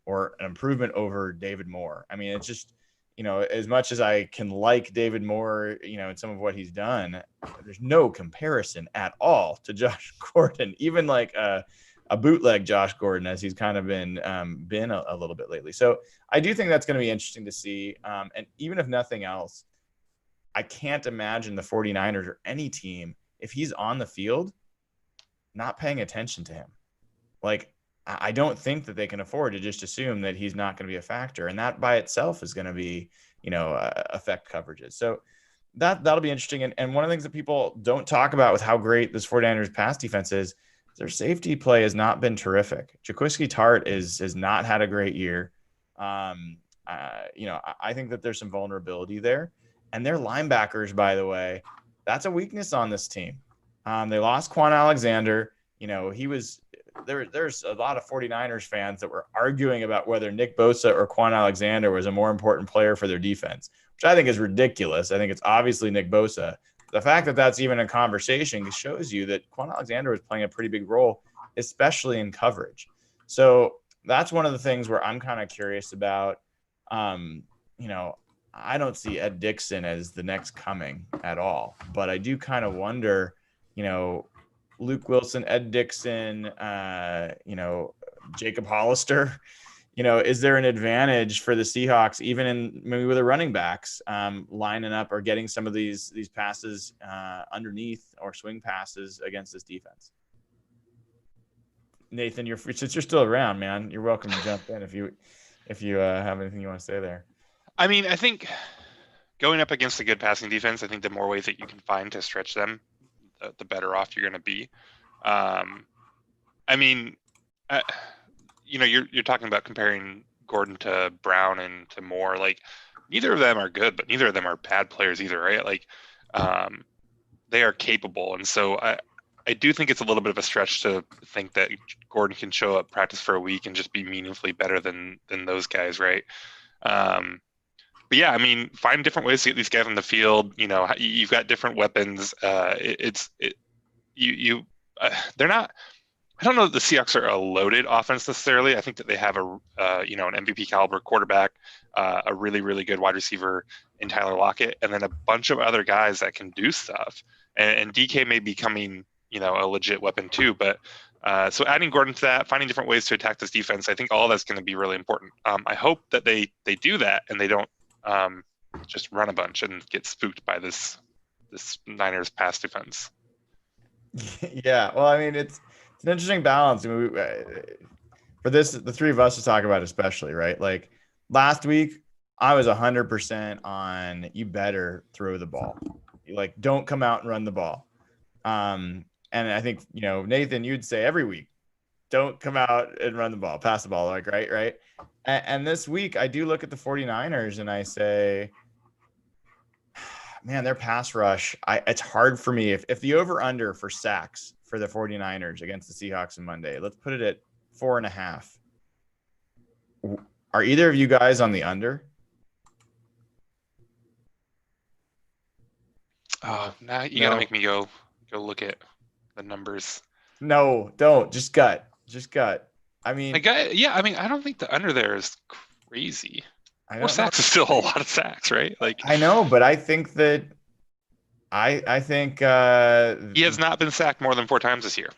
or an improvement over David Moore. I mean, it's just, as much as I can like David Moore, and some of what he's done, there's no comparison at all to Josh Gordon, even like a bootleg Josh Gordon, as he's kind of been a little bit lately. So I do think that's going to be interesting to see. And even if nothing else, I can't imagine the 49ers or any team, if he's on the field, not paying attention to him. Like, I don't think that they can afford to just assume that he's not going to be a factor. And that by itself is going to be, affect coverages. So that'll be interesting. And one of the things that people don't talk about with how great this 49ers pass defense is, their safety play has not been terrific. Jaquiski Tartt has not had a great year. I think that there's some vulnerability there. And their linebackers, by the way, that's a weakness on this team. They lost Quan Alexander. There's a lot of 49ers fans that were arguing about whether Nick Bosa or Quan Alexander was a more important player for their defense, which I think is ridiculous. I think it's obviously Nick Bosa. The fact that that's even a conversation shows you that Quan Alexander was playing a pretty big role, especially in coverage. So that's one of the things where I'm kind of curious about. I don't see Ed Dickson as the next coming at all. But I do kind of wonder, Luke Wilson, Ed Dickson, Jacob Hollister. Is there an advantage for the Seahawks, even in maybe with the running backs, lining up or getting some of these passes underneath or swing passes against this defense? Nathan, since you're still around, man, you're welcome to jump in if you have anything you want to say there. I mean, I think going up against a good passing defense, I think the more ways that you can find to stretch them, the better off you're going to be. You're talking about comparing Gordon to Brown and to Moore. Like, neither of them are good, but neither of them are bad players either, right? Like, they are capable, and so I do think it's a little bit of a stretch to think that Gordon can show up, practice for a week, and just be meaningfully better than those guys, right? But yeah, I mean, find different ways to get these guys on the field. You've got different weapons. They're not. I don't know that the Seahawks are a loaded offense necessarily. I think that they have an MVP caliber quarterback, a really, really good wide receiver in Tyler Lockett, and then a bunch of other guys that can do stuff. And DK may be becoming, a legit weapon too. But so adding Gordon to that, finding different ways to attack this defense, I think all that's going to be really important. I hope that they do that and they don't just run a bunch and get spooked by this Niners pass defense. Yeah, well, I mean, it's an interesting balance. I mean, for this, the three of us to talk about, especially, right? Like last week, I was 100% on you better throw the ball. Like, don't come out and run the ball. And I think, Nathan, you'd say every week, don't come out and run the ball, pass the ball, like, right. And this week, I do look at the 49ers and I say, man, their pass rush, it's hard for me. If the over-under for sacks for the 49ers against the Seahawks on Monday, let's put it at 4.5. Are either of you guys on the under? Oh, now you gotta make me go look at the numbers. No, don't. Just gut. I mean, I don't think the under there is crazy. More sacks is still a lot of sacks, right? Like, I know, but I think that I think he has not been sacked more than 4 times this year.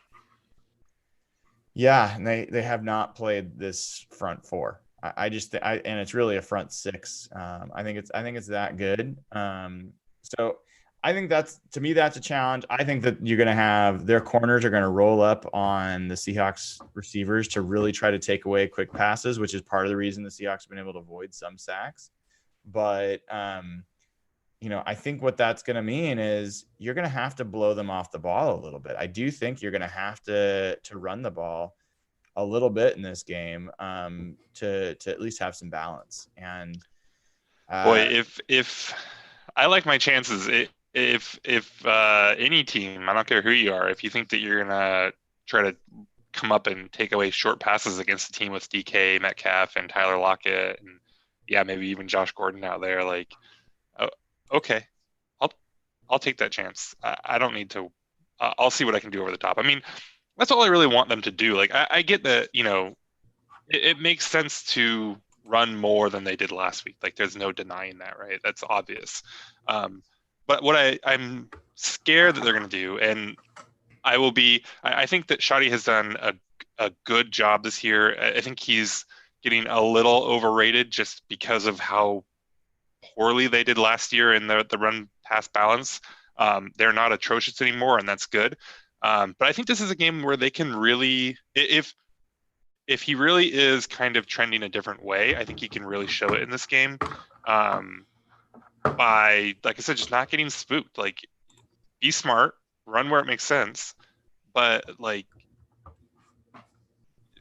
Yeah, and they have not played this front four. And it's really a front 6. I think it's that good. So I think that's a challenge. I think that you're going to have their corners are going to roll up on the Seahawks receivers to really try to take away quick passes, which is part of the reason the Seahawks have been able to avoid some sacks. But, I think what that's going to mean is you're going to have to blow them off the ball a little bit. I do think you're going to have to run the ball a little bit in this game to at least have some balance. And boy, if I like my chances, if any team, I don't care who you are, if you think that you're gonna try to come up and take away short passes against a team with DK Metcalf and Tyler Lockett and maybe even Josh Gordon out there, like, okay, I'll take that chance. I don't need to. I'll see what I can do over the top. I mean, that's all I really want them to do. Like, I get that, it makes sense to run more than they did last week. Like, there's no denying that, right? That's obvious. But what I'm scared that they're going to do, and I think that Shoddy has done a good job this year. I think he's getting a little overrated just because of how poorly they did last year in the run pass balance. They're not atrocious anymore, and that's good. But I think this is a game where they can really, if he really is kind of trending a different way, I think he can really show it in this game. By, like I said, just not getting spooked. Like, be smart, run where it makes sense. But, like,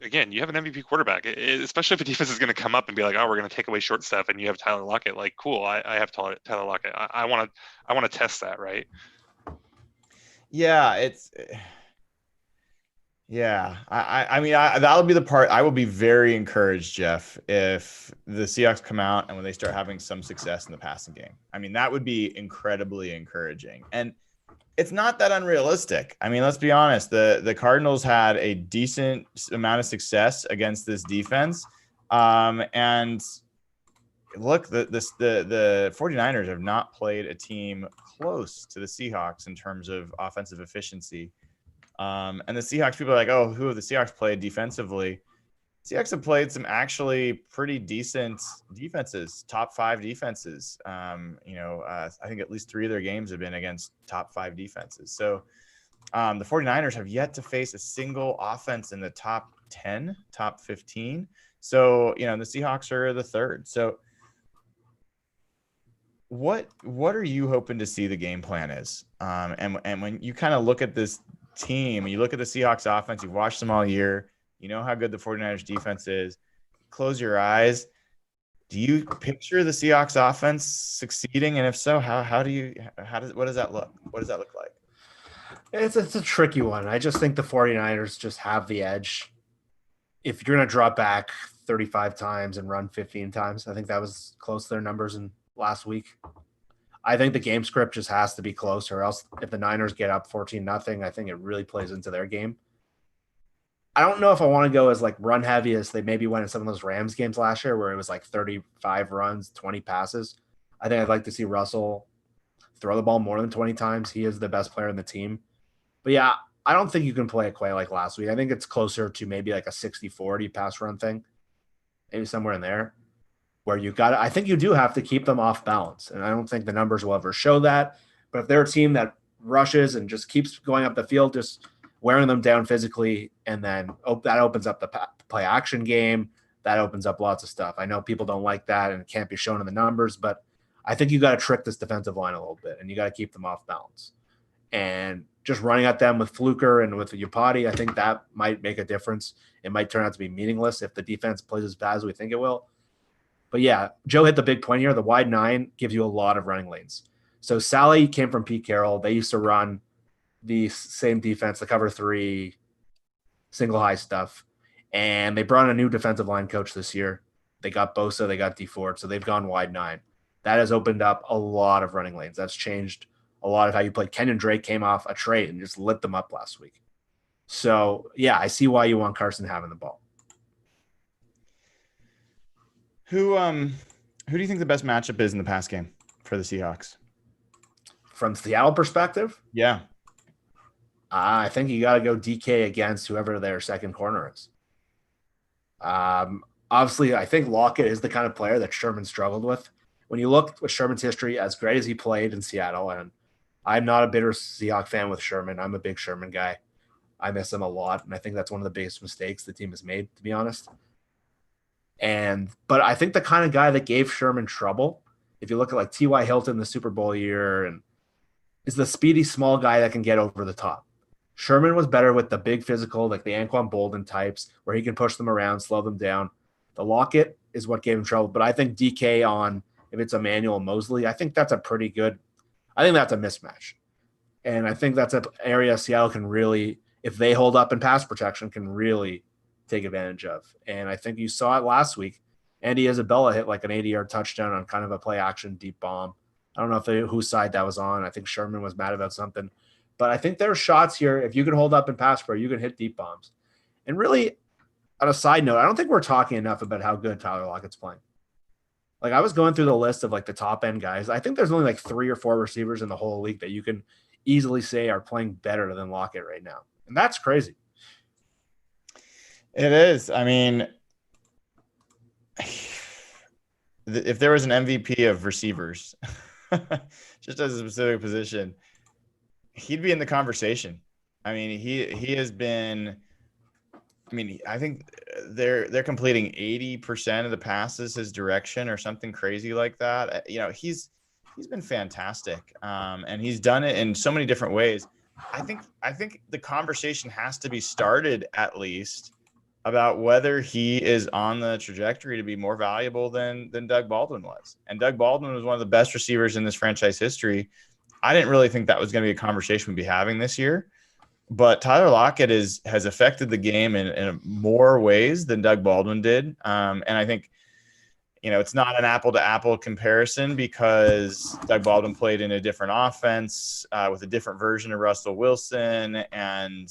again, you have an MVP quarterback, especially if a defense is going to come up and be like, oh, we're going to take away short stuff, and you have Tyler Lockett. Like, cool, I have Tyler Lockett. I want to test that, right? Yeah, I mean, that'll be the part I will be very encouraged, Jeff, if the Seahawks come out and when they start having some success in the passing game. I mean, that would be incredibly encouraging. And it's not that unrealistic. I mean, let's be honest. The Cardinals had a decent amount of success against this defense. And look, the 49ers have not played a team close to the Seahawks in terms of offensive efficiency. And the Seahawks, people are like, oh, who have the Seahawks played defensively? Seahawks have played some actually pretty decent defenses, top 5 defenses. I think at least 3 of their games have been against top 5 defenses. So the 49ers have yet to face a single offense in the top 10, top 15. So, the Seahawks are the 3rd. So what are you hoping to see the game plan is? And when you kind of look at this team, you look at the Seahawks offense, you've watched them all year, you know how good the 49ers defense is. Close your eyes. Do you picture the Seahawks offense succeeding? And if so, what does that look? What does that look like? It's a tricky one. I just think the 49ers just have the edge. If you're going to drop back 35 times and run 15 times, I think that was close to their numbers in last week. I think the game script just has to be close, or else if the Niners get up 14-0, I think it really plays into their game. I don't know if I want to go as like run heavy as they maybe went in some of those Rams games last year where it was like 35 runs, 20 passes. I think I'd like to see Russell throw the ball more than 20 times. He is the best player in the team. But yeah, I don't think you can play it quite like last week. I think it's closer to maybe like a 60-40 pass run thing, maybe somewhere in there where I think you do have to keep them off balance. And I don't think the numbers will ever show that. But if they're a team that rushes and just keeps going up the field, just wearing them down physically, and then that opens up the play action game. That opens up lots of stuff. I know people don't like that and it can't be shown in the numbers, but I think you got to trick this defensive line a little bit, and you got to keep them off balance. And just running at them with Fluker and with Yupati, I think that might make a difference. It might turn out to be meaningless if the defense plays as bad as we think it will. But yeah, Joe hit the big point here. The wide 9 gives you a lot of running lanes. So Sally came from Pete Carroll. They used to run the same defense, the cover 3, single high stuff. And they brought in a new defensive line coach this year. They got Bosa, they got D Ford, so they've gone wide 9. That has opened up a lot of running lanes. That's changed a lot of how you play. Kenyon Drake came off a trade and just lit them up last week. So, yeah, I see why you want Carson having the ball. Who do you think the best matchup is in the pass game for the Seahawks? From Seattle perspective? Yeah. I think you got to go DK against whoever their second corner is. Obviously, I think Lockett is the kind of player that Sherman struggled with. When you look at Sherman's history, as great as he played in Seattle, and I'm not a bitter Seahawks fan with Sherman. I'm a big Sherman guy. I miss him a lot, and I think that's one of the biggest mistakes the team has made, to be honest. But I think the kind of guy that gave Sherman trouble, if you look at like T.Y. Hilton the Super Bowl year, and is the speedy small guy that can get over the top. Sherman was better with the big physical, like the Anquan Bolden types, where he can push them around, slow them down. The Lockett is what gave him trouble. But I think DK on, if it's Emmanuel Mosley, I think that's a mismatch. And I think that's an area Seattle can really, if they hold up in pass protection, can really take advantage of. And I think you saw it last week. Andy Isabella hit like an 80-yard touchdown on kind of a play action deep bomb. I don't know whose side that was on. I think Sherman was mad about something. But I think there are shots here. If you can hold up in pass pro, you can hit deep bombs. And really, on a side note, I don't think we're talking enough about how good Tyler Lockett's playing. Like, I was going through the list of like the top end guys. I think there's only like 3 or 4 receivers in the whole league that you can easily say are playing better than Lockett right now. And that's crazy. It is. I mean, if there was an MVP of receivers, just as a specific position, he'd be in the conversation. I mean, he has been. I mean, I think they're completing 80% of the passes his direction or something crazy like that. You know, he's been fantastic, and he's done it in so many different ways. I think the conversation has to be started at least about whether he is on the trajectory to be more valuable than Doug Baldwin was. And Doug Baldwin was one of the best receivers in this franchise history. I didn't really think that was going to be a conversation we'd be having this year. But Tyler Lockett has affected the game in more ways than Doug Baldwin did. And I think, you know, it's not an apple-to-apple comparison because Doug Baldwin played in a different offense with a different version of Russell Wilson. And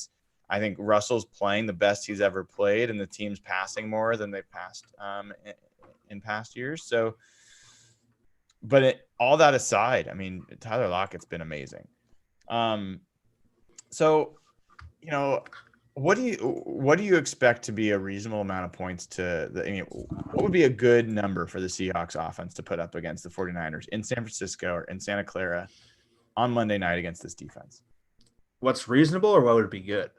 I think Russell's playing the best he's ever played, and the team's passing more than they've passed in past years. So all that aside, I mean, Tyler Lockett's been amazing. So, what do you expect to be a reasonable amount of points what would be a good number for the Seahawks offense to put up against the 49ers in San Francisco or in Santa Clara on Monday night against this defense? What's reasonable, or what would be good?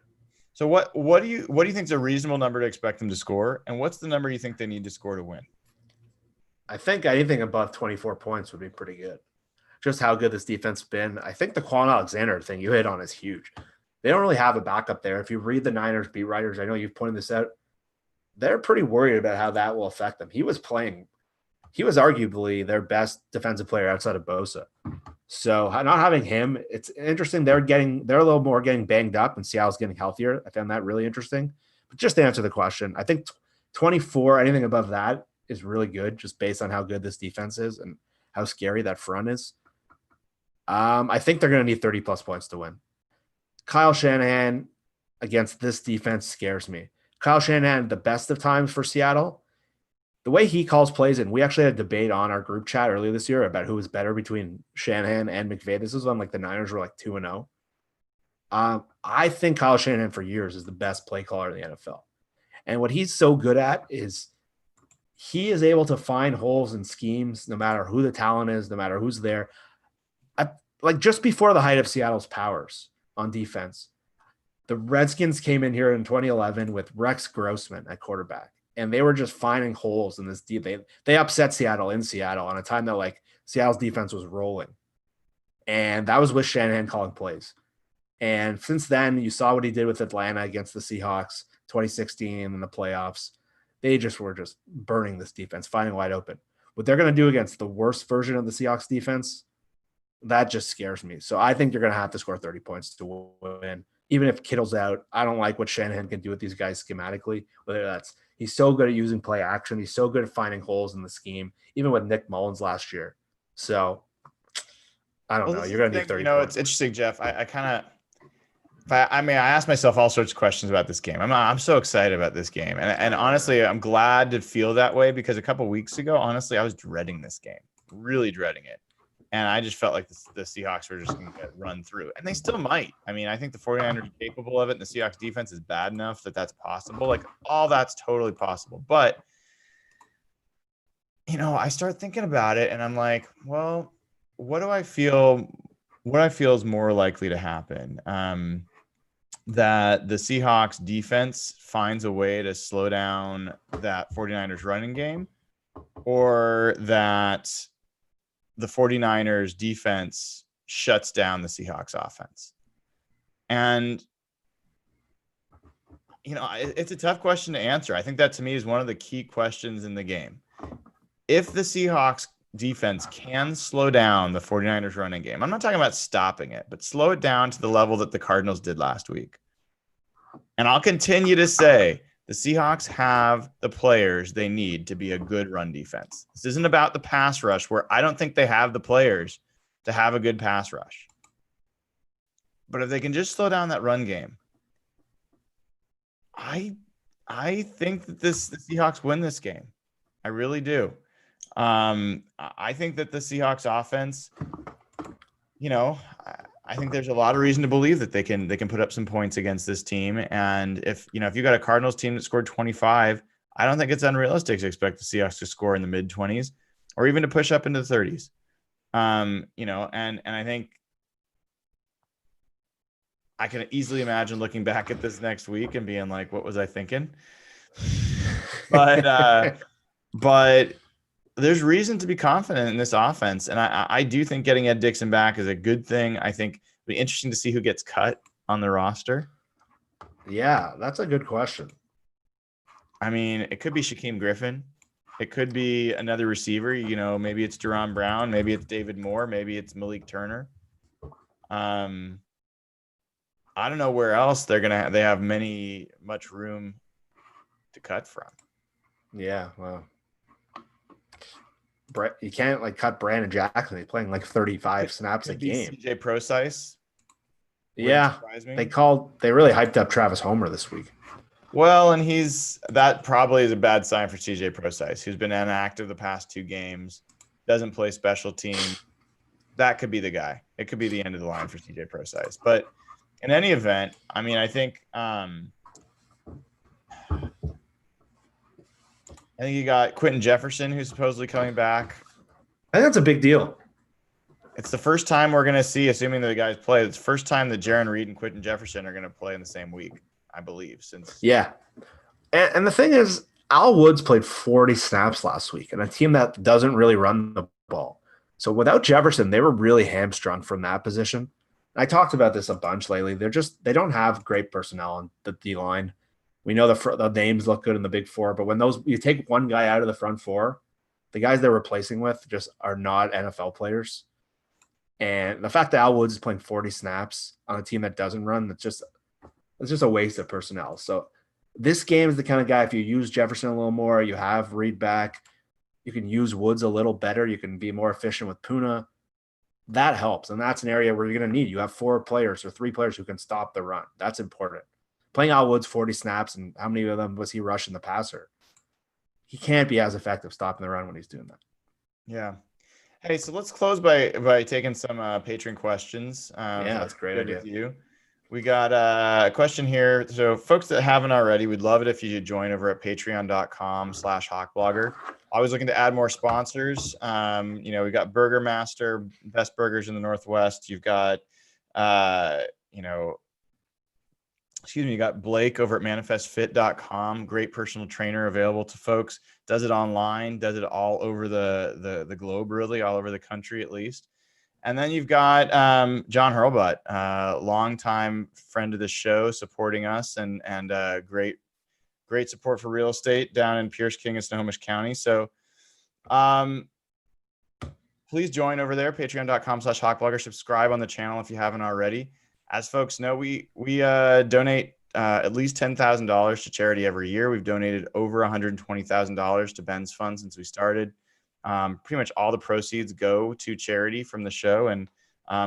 So what do you think is a reasonable number to expect them to score, and what's the number you think they need to score to win? I think anything above 24 points would be pretty good. Just how good this defense has been. I think the Quan Alexander thing you hit on is huge. They don't really have a backup there. If you read the Niners beat writers, I know you've pointed this out, they're pretty worried about how that will affect them. He was arguably their best defensive player outside of Bosa. So not having him, it's interesting. They're a little more getting banged up, and Seattle's getting healthier. I found that really interesting. But just to answer the question, I think 24, anything above that is really good, just based on how good this defense is and how scary that front is. I think they're going to need 30-plus points to win. Kyle Shanahan against this defense scares me. Kyle Shanahan, the best of times for Seattle, the way he calls plays, and we actually had a debate on our group chat earlier this year about who was better between Shanahan and McVay. This was when the Niners were 2-0. I think Kyle Shanahan for years is the best play caller in the NFL. And what he's so good at is he is able to find holes in schemes no matter who the talent is, no matter who's there. Just before the height of Seattle's powers on defense, the Redskins came in here in 2011 with Rex Grossman at quarterback, and they were just finding holes in this deep. They upset Seattle in Seattle on a time that Seattle's defense was rolling, and that was with Shanahan calling plays. And since then, you saw what he did with Atlanta against the Seahawks, 2016 in the playoffs. They were just burning this defense, finding wide open. What they're going to do against the worst version of the Seahawks defense, that just scares me. So I think you're going to have to score 30 points to win. Even if Kittle's out, I don't like what Shanahan can do with these guys schematically. He's so good at using play action. He's so good at finding holes in the scheme, even with Nick Mullins last year. So I don't know. You're going to need 30 points. It's interesting, Jeff. I asked myself all sorts of questions about this game. I'm so excited about this game. And honestly, I'm glad to feel that way, because a couple of weeks ago, honestly, I was dreading this game, really dreading it. And I just felt like the Seahawks were just going to get run through. And they still might. I mean, I think the 49ers are capable of it, and the Seahawks defense is bad enough that that's possible. All that's totally possible. But, I start thinking about it, and I'm like, well, what do I feel is more likely to happen? That the Seahawks defense finds a way to slow down that 49ers running game, or that the 49ers defense shuts down the Seahawks offense. And, it's a tough question to answer. I think that, to me, is one of the key questions in the game. If the Seahawks defense can slow down the 49ers running game, I'm not talking about stopping it, but slow it down to the level that the Cardinals did last week. And I'll continue to say the Seahawks have the players they need to be a good run defense. This isn't about the pass rush, where I don't think they have the players to have a good pass rush. But if they can just slow down that run game, I think that the Seahawks win this game. I really do. I think that the Seahawks offense, I think there's a lot of reason to believe that they can put up some points against this team. And if you got a Cardinals team that scored 25, I don't think it's unrealistic to expect the Seahawks to score in the mid-20s or even to push up into the 30s. And I think I can easily imagine looking back at this next week and being like, what was I thinking? But there's reason to be confident in this offense. And I do think getting Ed Dixon back is a good thing. I think it'll be interesting to see who gets cut on the roster. Yeah, that's a good question. I mean, it could be Shaquem Griffin. It could be another receiver. Maybe it's Jerron Brown. Maybe it's David Moore. Maybe it's Malik Turner. I don't know where else they have much room to cut from. Yeah, well, you can't cut Brandon Jackson. He's playing 35 snaps a game. CJ Procise. Yeah, they really hyped up Travis Homer this week. Well, and that probably is a bad sign for CJ Procise, who's been inactive the past 2 games. doesn't play special teams, that could be the guy. It could be the end of the line for CJ Procise. But in any event, I mean, I think you got Quentin Jefferson, who's supposedly coming back. I think that's a big deal. It's the first time we're going to see, assuming that the guys play, it's the first time that Jaren Reed and Quentin Jefferson are going to play in the same week, I believe. Yeah. And the thing is, Al Woods played 40 snaps last week, and a team that doesn't really run the ball. So without Jefferson, they were really hamstrung from that position. I talked about this a bunch lately. They don't have great personnel on the D line. We know the names look good in the big four, but when you take one guy out of the front four, the guys they're replacing with just are not NFL players. And the fact that Al Woods is playing 40 snaps on a team that doesn't run, it's just a waste of personnel. So this game is the kind of guy, if you use Jefferson a little more, you have Reed back, you can use Woods a little better, you can be more efficient with Puna. That helps. And that's an area where you're going to need. You have 4 players or 3 players who can stop the run. That's important. Playing Al Woods 40 snaps, and how many of them was he rushing the passer? He can't be as effective stopping the run when he's doing that. Yeah. Hey, so let's close by taking some Patreon questions. Yeah, that's a great idea. With you. We got a question here. So folks that haven't already, we'd love it if you join over at patreon.com/hawkblogger. Always looking to add more sponsors. We got Burger Master, best burgers in the Northwest. You've got, you got Blake over at manifestfit.com. Great personal trainer available to folks. Does it online, does it all over the globe, really, all over the country at least. And then you've got John Hurlbutt, longtime friend of the show, supporting us and great support for real estate down in Pierce King and Snohomish County. So please join over there, patreon.com/hawkblogger. Subscribe on the channel if you haven't already. As folks know, we donate at least $10,000 to charity every year. We've donated over $120,000 to Ben's Fund since we started. Pretty much all the proceeds go to charity from the show, and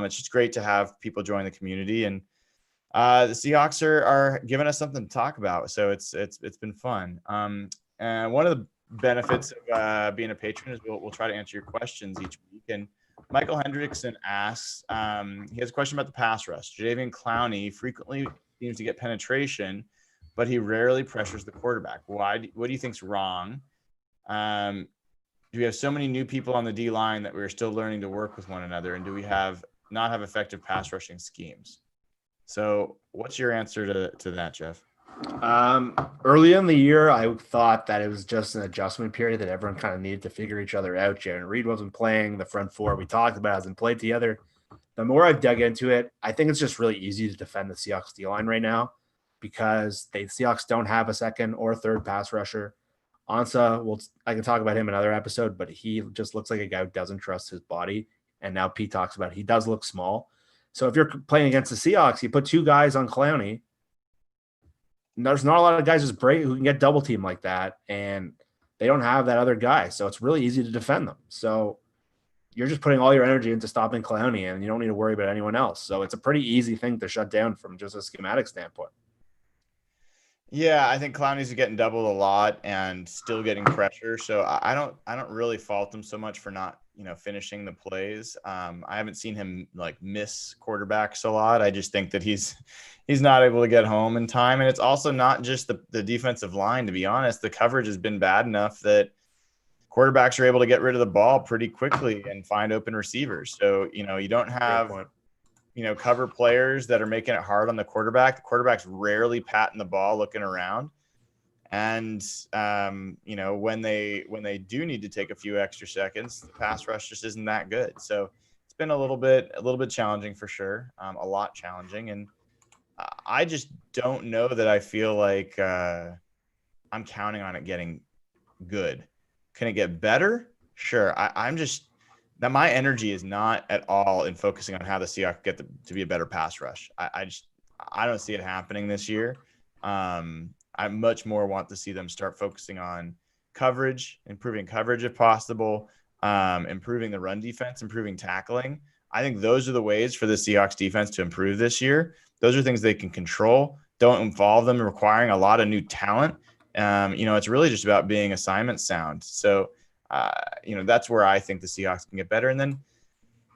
it's just great to have people join the community. And the Seahawks are giving us something to talk about, so it's been fun. And one of the benefits of being a patron is we'll try to answer your questions each week. And Michael Hendrickson asks, he has a question about the pass rush. Jadeveon Clowney frequently seems to get penetration, but he rarely pressures the quarterback. What do you think's wrong? Do we have so many new people on the D line that we're still learning to work with one another? And do we not have effective pass rushing schemes? So what's your answer to that, Jeff? Early in the year, I thought that it was just an adjustment period that everyone kind of needed to figure each other out. Jaren Reed wasn't playing. The front four we talked about hasn't played together. The more I've dug into it, I think it's just really easy to defend the Seahawks D-line right now because the Seahawks don't have a second or third pass rusher. Ansah, I can talk about him in another episode, but he just looks like a guy who doesn't trust his body. And now Pete talks about it. He does look small. So if you're playing against the Seahawks, you put 2 guys on Clowney. There's not a lot of guys who can get double team like that, and they don't have that other guy. So it's really easy to defend them. So you're just putting all your energy into stopping Clowney, and you don't need to worry about anyone else. So it's a pretty easy thing to shut down from just a schematic standpoint. Yeah, I think Clowney's getting doubled a lot and still getting pressure. So I don't really fault him so much for not, finishing the plays. I haven't seen him miss quarterbacks a lot. I just think that he's not able to get home in time. And it's also not just the defensive line, to be honest. The coverage has been bad enough that quarterbacks are able to get rid of the ball pretty quickly and find open receivers. So, you don't have cover players that are making it hard on the quarterback. The quarterback's rarely patting the ball, looking around. And, when they do need to take a few extra seconds, the pass rush just isn't that good. So it's been a little bit challenging for sure. A lot challenging. And I just don't know that I feel like I'm counting on it getting good. Can it get better? Sure. That my energy is not at all in focusing on how the Seahawks get to be a better pass rush. I don't see it happening this year. I much more want to see them start focusing on coverage, improving coverage if possible, improving the run defense, improving tackling. I think those are the ways for the Seahawks defense to improve this year. Those are things they can control. Don't involve them requiring a lot of new talent. It's really just about being assignment sound. So That's where I think the Seahawks can get better. And then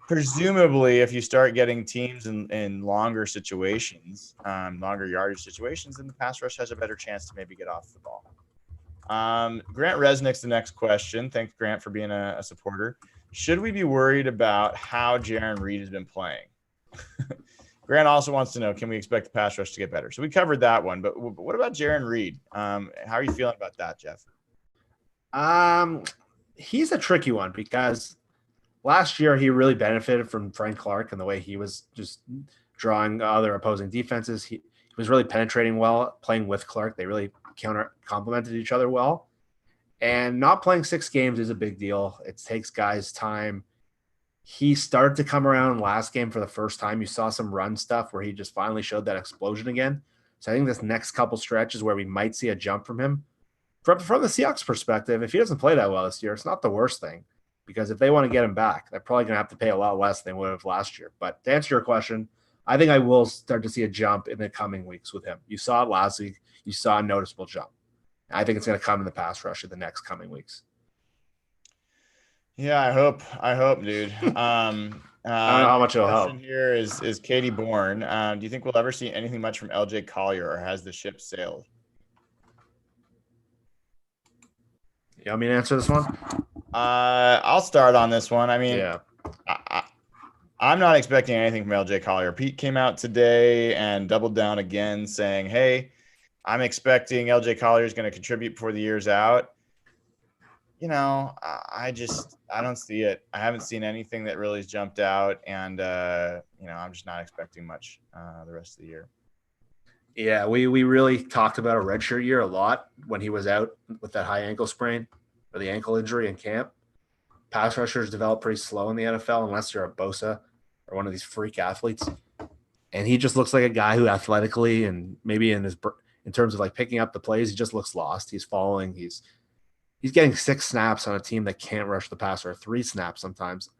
presumably, if you start getting teams in longer situations, longer yardage situations, then the pass rush has a better chance to maybe get off the ball. Grant Resnick's the next question. Thanks, Grant, for being a supporter. Should we be worried about how Jaren Reed has been playing? Grant also wants to know, can we expect the pass rush to get better? So we covered that one, but what about Jaren Reed? How are you feeling about that, Jeff? He's a tricky one because last year he really benefited from Frank Clark and the way he was just drawing other opposing defenses. He was really penetrating well, playing with Clark. They really complemented each other well. And not playing 6 games is a big deal. It takes guys time. He started to come around last game for the first time. You saw some run stuff where he just finally showed that explosion again. So I think this next couple stretches where we might see a jump from him. From the Seahawks perspective, if he doesn't play that well this year, it's not the worst thing. Because if they want to get him back, they're probably going to have to pay a lot less than they would have last year. But to answer your question, I think I will start to see a jump in the coming weeks with him. You saw it last week. You saw a noticeable jump. I think it's going to come in the pass rush in the next coming weeks. Yeah, I hope, dude. I don't know how much it'll help. Here is Katie Bourne. Do you think we'll ever see anything much from LJ Collier, or has the ship sailed? You want me to answer this one? I'll start on this one. I mean, yeah. I'm not expecting anything from LJ Collier. Pete came out today and doubled down again, saying, "Hey, I'm expecting LJ Collier is going to contribute before the year's out." I don't see it. I haven't seen anything that really has jumped out, and I'm just not expecting much the rest of the year. Yeah, we really talked about a redshirt year a lot when he was out with that high ankle sprain or the ankle injury in camp. Pass rushers develop pretty slow in the NFL unless you're a Bosa or one of these freak athletes. And he just looks like a guy who athletically and maybe in terms of like picking up the plays, he just looks lost. He's falling. He's getting 6 snaps on a team that can't rush the passer, or 3 snaps sometimes.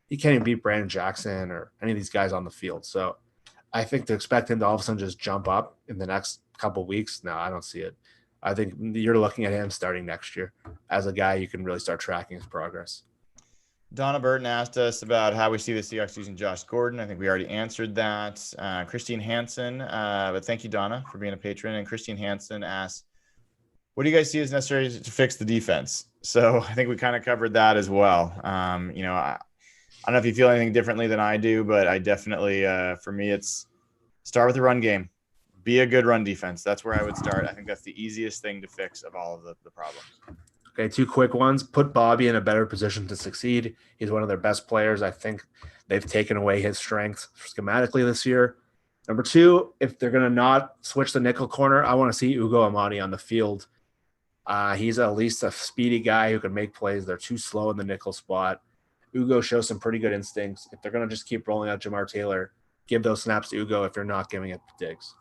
He can't even beat Brandon Jackson or any of these guys on the field. So I think to expect him to all of a sudden just jump up in the next couple of weeks, no, I don't see it. I think you're looking at him starting next year as a guy you can really start tracking his progress. Donna Burton asked us about how we see the Seahawks using Josh Gordon. I think we already answered that. Christine Hansen, but thank you, Donna, for being a patron. And Christine Hansen asked, what do you guys see as necessary to fix the defense? So I think we kind of covered that as well. I don't know if you feel anything differently than I do, but I definitely, for me, it's start with the run game. Be a good run defense. That's where I would start. I think that's the easiest thing to fix of all of the problems. Okay, 2 quick ones. Put Bobby in a better position to succeed. He's one of their best players. I think they've taken away his strengths schematically this year. Number 2, if they're going to not switch the nickel corner, I want to see Ugo Amadi on the field. He's at least a speedy guy who can make plays. They're too slow in the nickel spot. Ugo shows some pretty good instincts. If they're going to just keep rolling out Jamar Taylor, give those snaps to Ugo if they're not giving it to Diggs.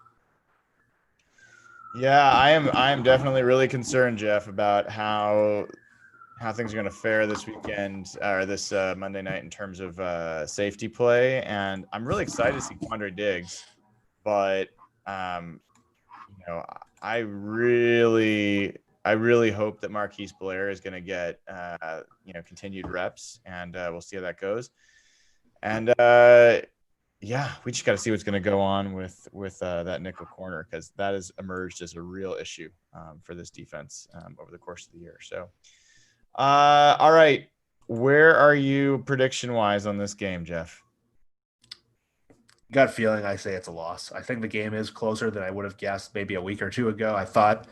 Yeah, I am definitely really concerned, Jeff, about how things are going to fare this weekend or this Monday night in terms of safety play. And I'm really excited to see Quandre Diggs, but I really hope that Marquise Blair is going to get continued reps, and we'll see how that goes. And we just got to see what's going to go on with that nickel corner, because that has emerged as a real issue for this defense over the course of the year. So, all right, where are you prediction wise on this game, Jeff? Gut feeling, I say it's a loss. I think the game is closer than I would have guessed maybe a week or 2 ago. I thought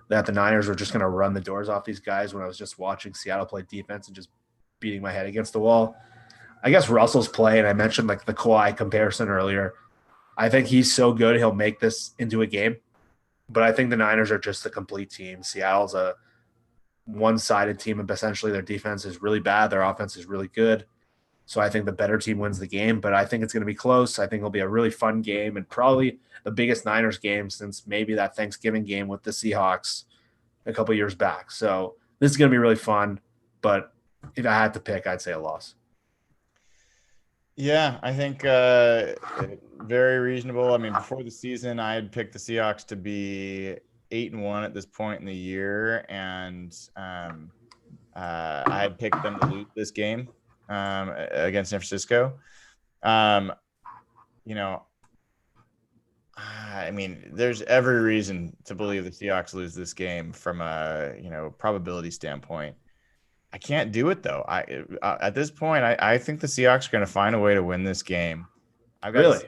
that the Niners were just going to run the doors off these guys when I was just watching Seattle play defense and just beating my head against the wall. I guess Russell's play, and I mentioned like the Kawhi comparison earlier. I think he's so good he'll make this into a game. But I think the Niners are just a complete team. Seattle's a one-sided team, and essentially their defense is really bad. Their offense is really good. So I think the better team wins the game, but I think it's going to be close. I think it'll be a really fun game and probably the biggest Niners game since maybe that Thanksgiving game with the Seahawks a couple years back. So this is going to be really fun, but if I had to pick, I'd say a loss. Yeah, I think very reasonable. I mean, before the season, I had picked the Seahawks to be 8-1 at this point in the year, and I had picked them to lose this game against San Francisco. You know, I mean, there's every reason to believe the Seahawks lose this game from a probability standpoint. I can't do it though. At this point, I think the Seahawks are going to find a way to win this game. I've got Really?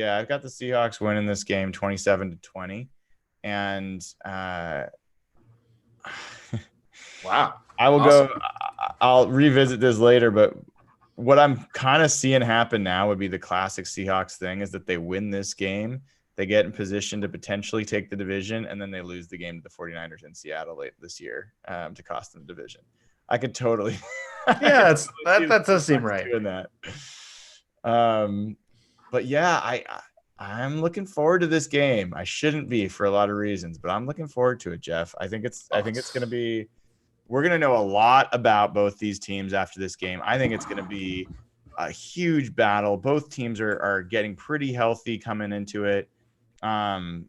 I've got the Seahawks winning this game 27-20, and Wow. I will Awesome. go. I'll revisit this later, but what I'm kind of seeing happen now would be the classic Seahawks thing: is that they win this game, they get in position to potentially take the division, and then they lose the game to the 49ers in Seattle late this year to cost them the division. I could totally. Yeah, that does seem right. Doing that. But yeah, I'm looking forward to this game. I shouldn't be for a lot of reasons, but I'm looking forward to it, Jeff. I think it's going to be. We're going to know a lot about both these teams after this game. I think it's going to be a huge battle. Both teams are getting pretty healthy coming into it. I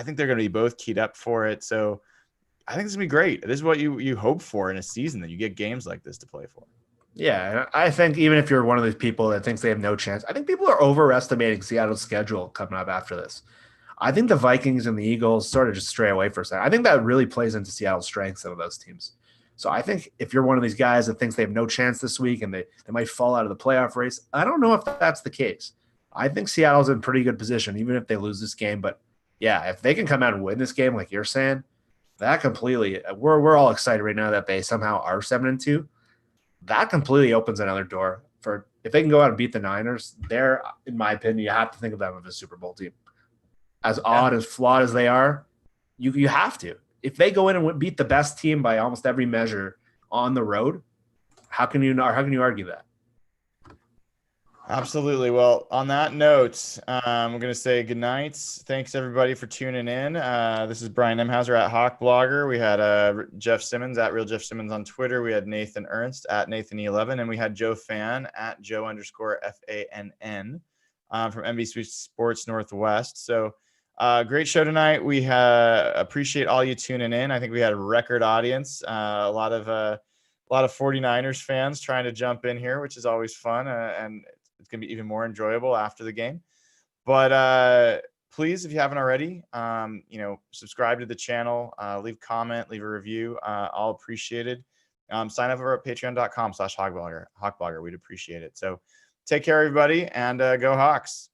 think they're going to be both keyed up for it. So I think it's going to be great. This is what you hope for in a season, that you get games like this to play for. Yeah, I think even if you're one of these people that thinks they have no chance, I think people are overestimating Seattle's schedule coming up after this. I think the Vikings and the Eagles sort of just stray away for a second. I think that really plays into Seattle's strengths of those teams. So I think if you're one of these guys that thinks they have no chance this week and they might fall out of the playoff race, I don't know if that's the case. I think Seattle's in pretty good position, even if they lose this game. But yeah, if they can come out and win this game, like you're saying, that completely we're all excited right now that they somehow are 7-2. That completely opens another door for if they can go out and beat the Niners. They're, in my opinion, you have to think of them as a Super Bowl team. As odd, as flawed as they are, you have to. If they go in and beat the best team by almost every measure on the road, how can you argue that? Absolutely. Well, on that note, we're going to say good night. Thanks everybody for tuning in. This is Brian Nemhauser at Hawk Blogger. We had Jeff Simmons at Real Jeff Simmons on Twitter. We had Nathan Ernst at Nathan11, and we had Joe Fan at Joe_FANN from NBC Sports Northwest. So great show tonight. We appreciate all you tuning in. I think we had a record audience. A lot of 49ers fans trying to jump in here, which is always fun, and it's going to be even more enjoyable after the game. But please, if you haven't already, subscribe to the channel, leave a comment, leave a review. All appreciated. Sign up over at patreon.com/hawkblogger. We'd appreciate it. So take care, everybody, and go Hawks.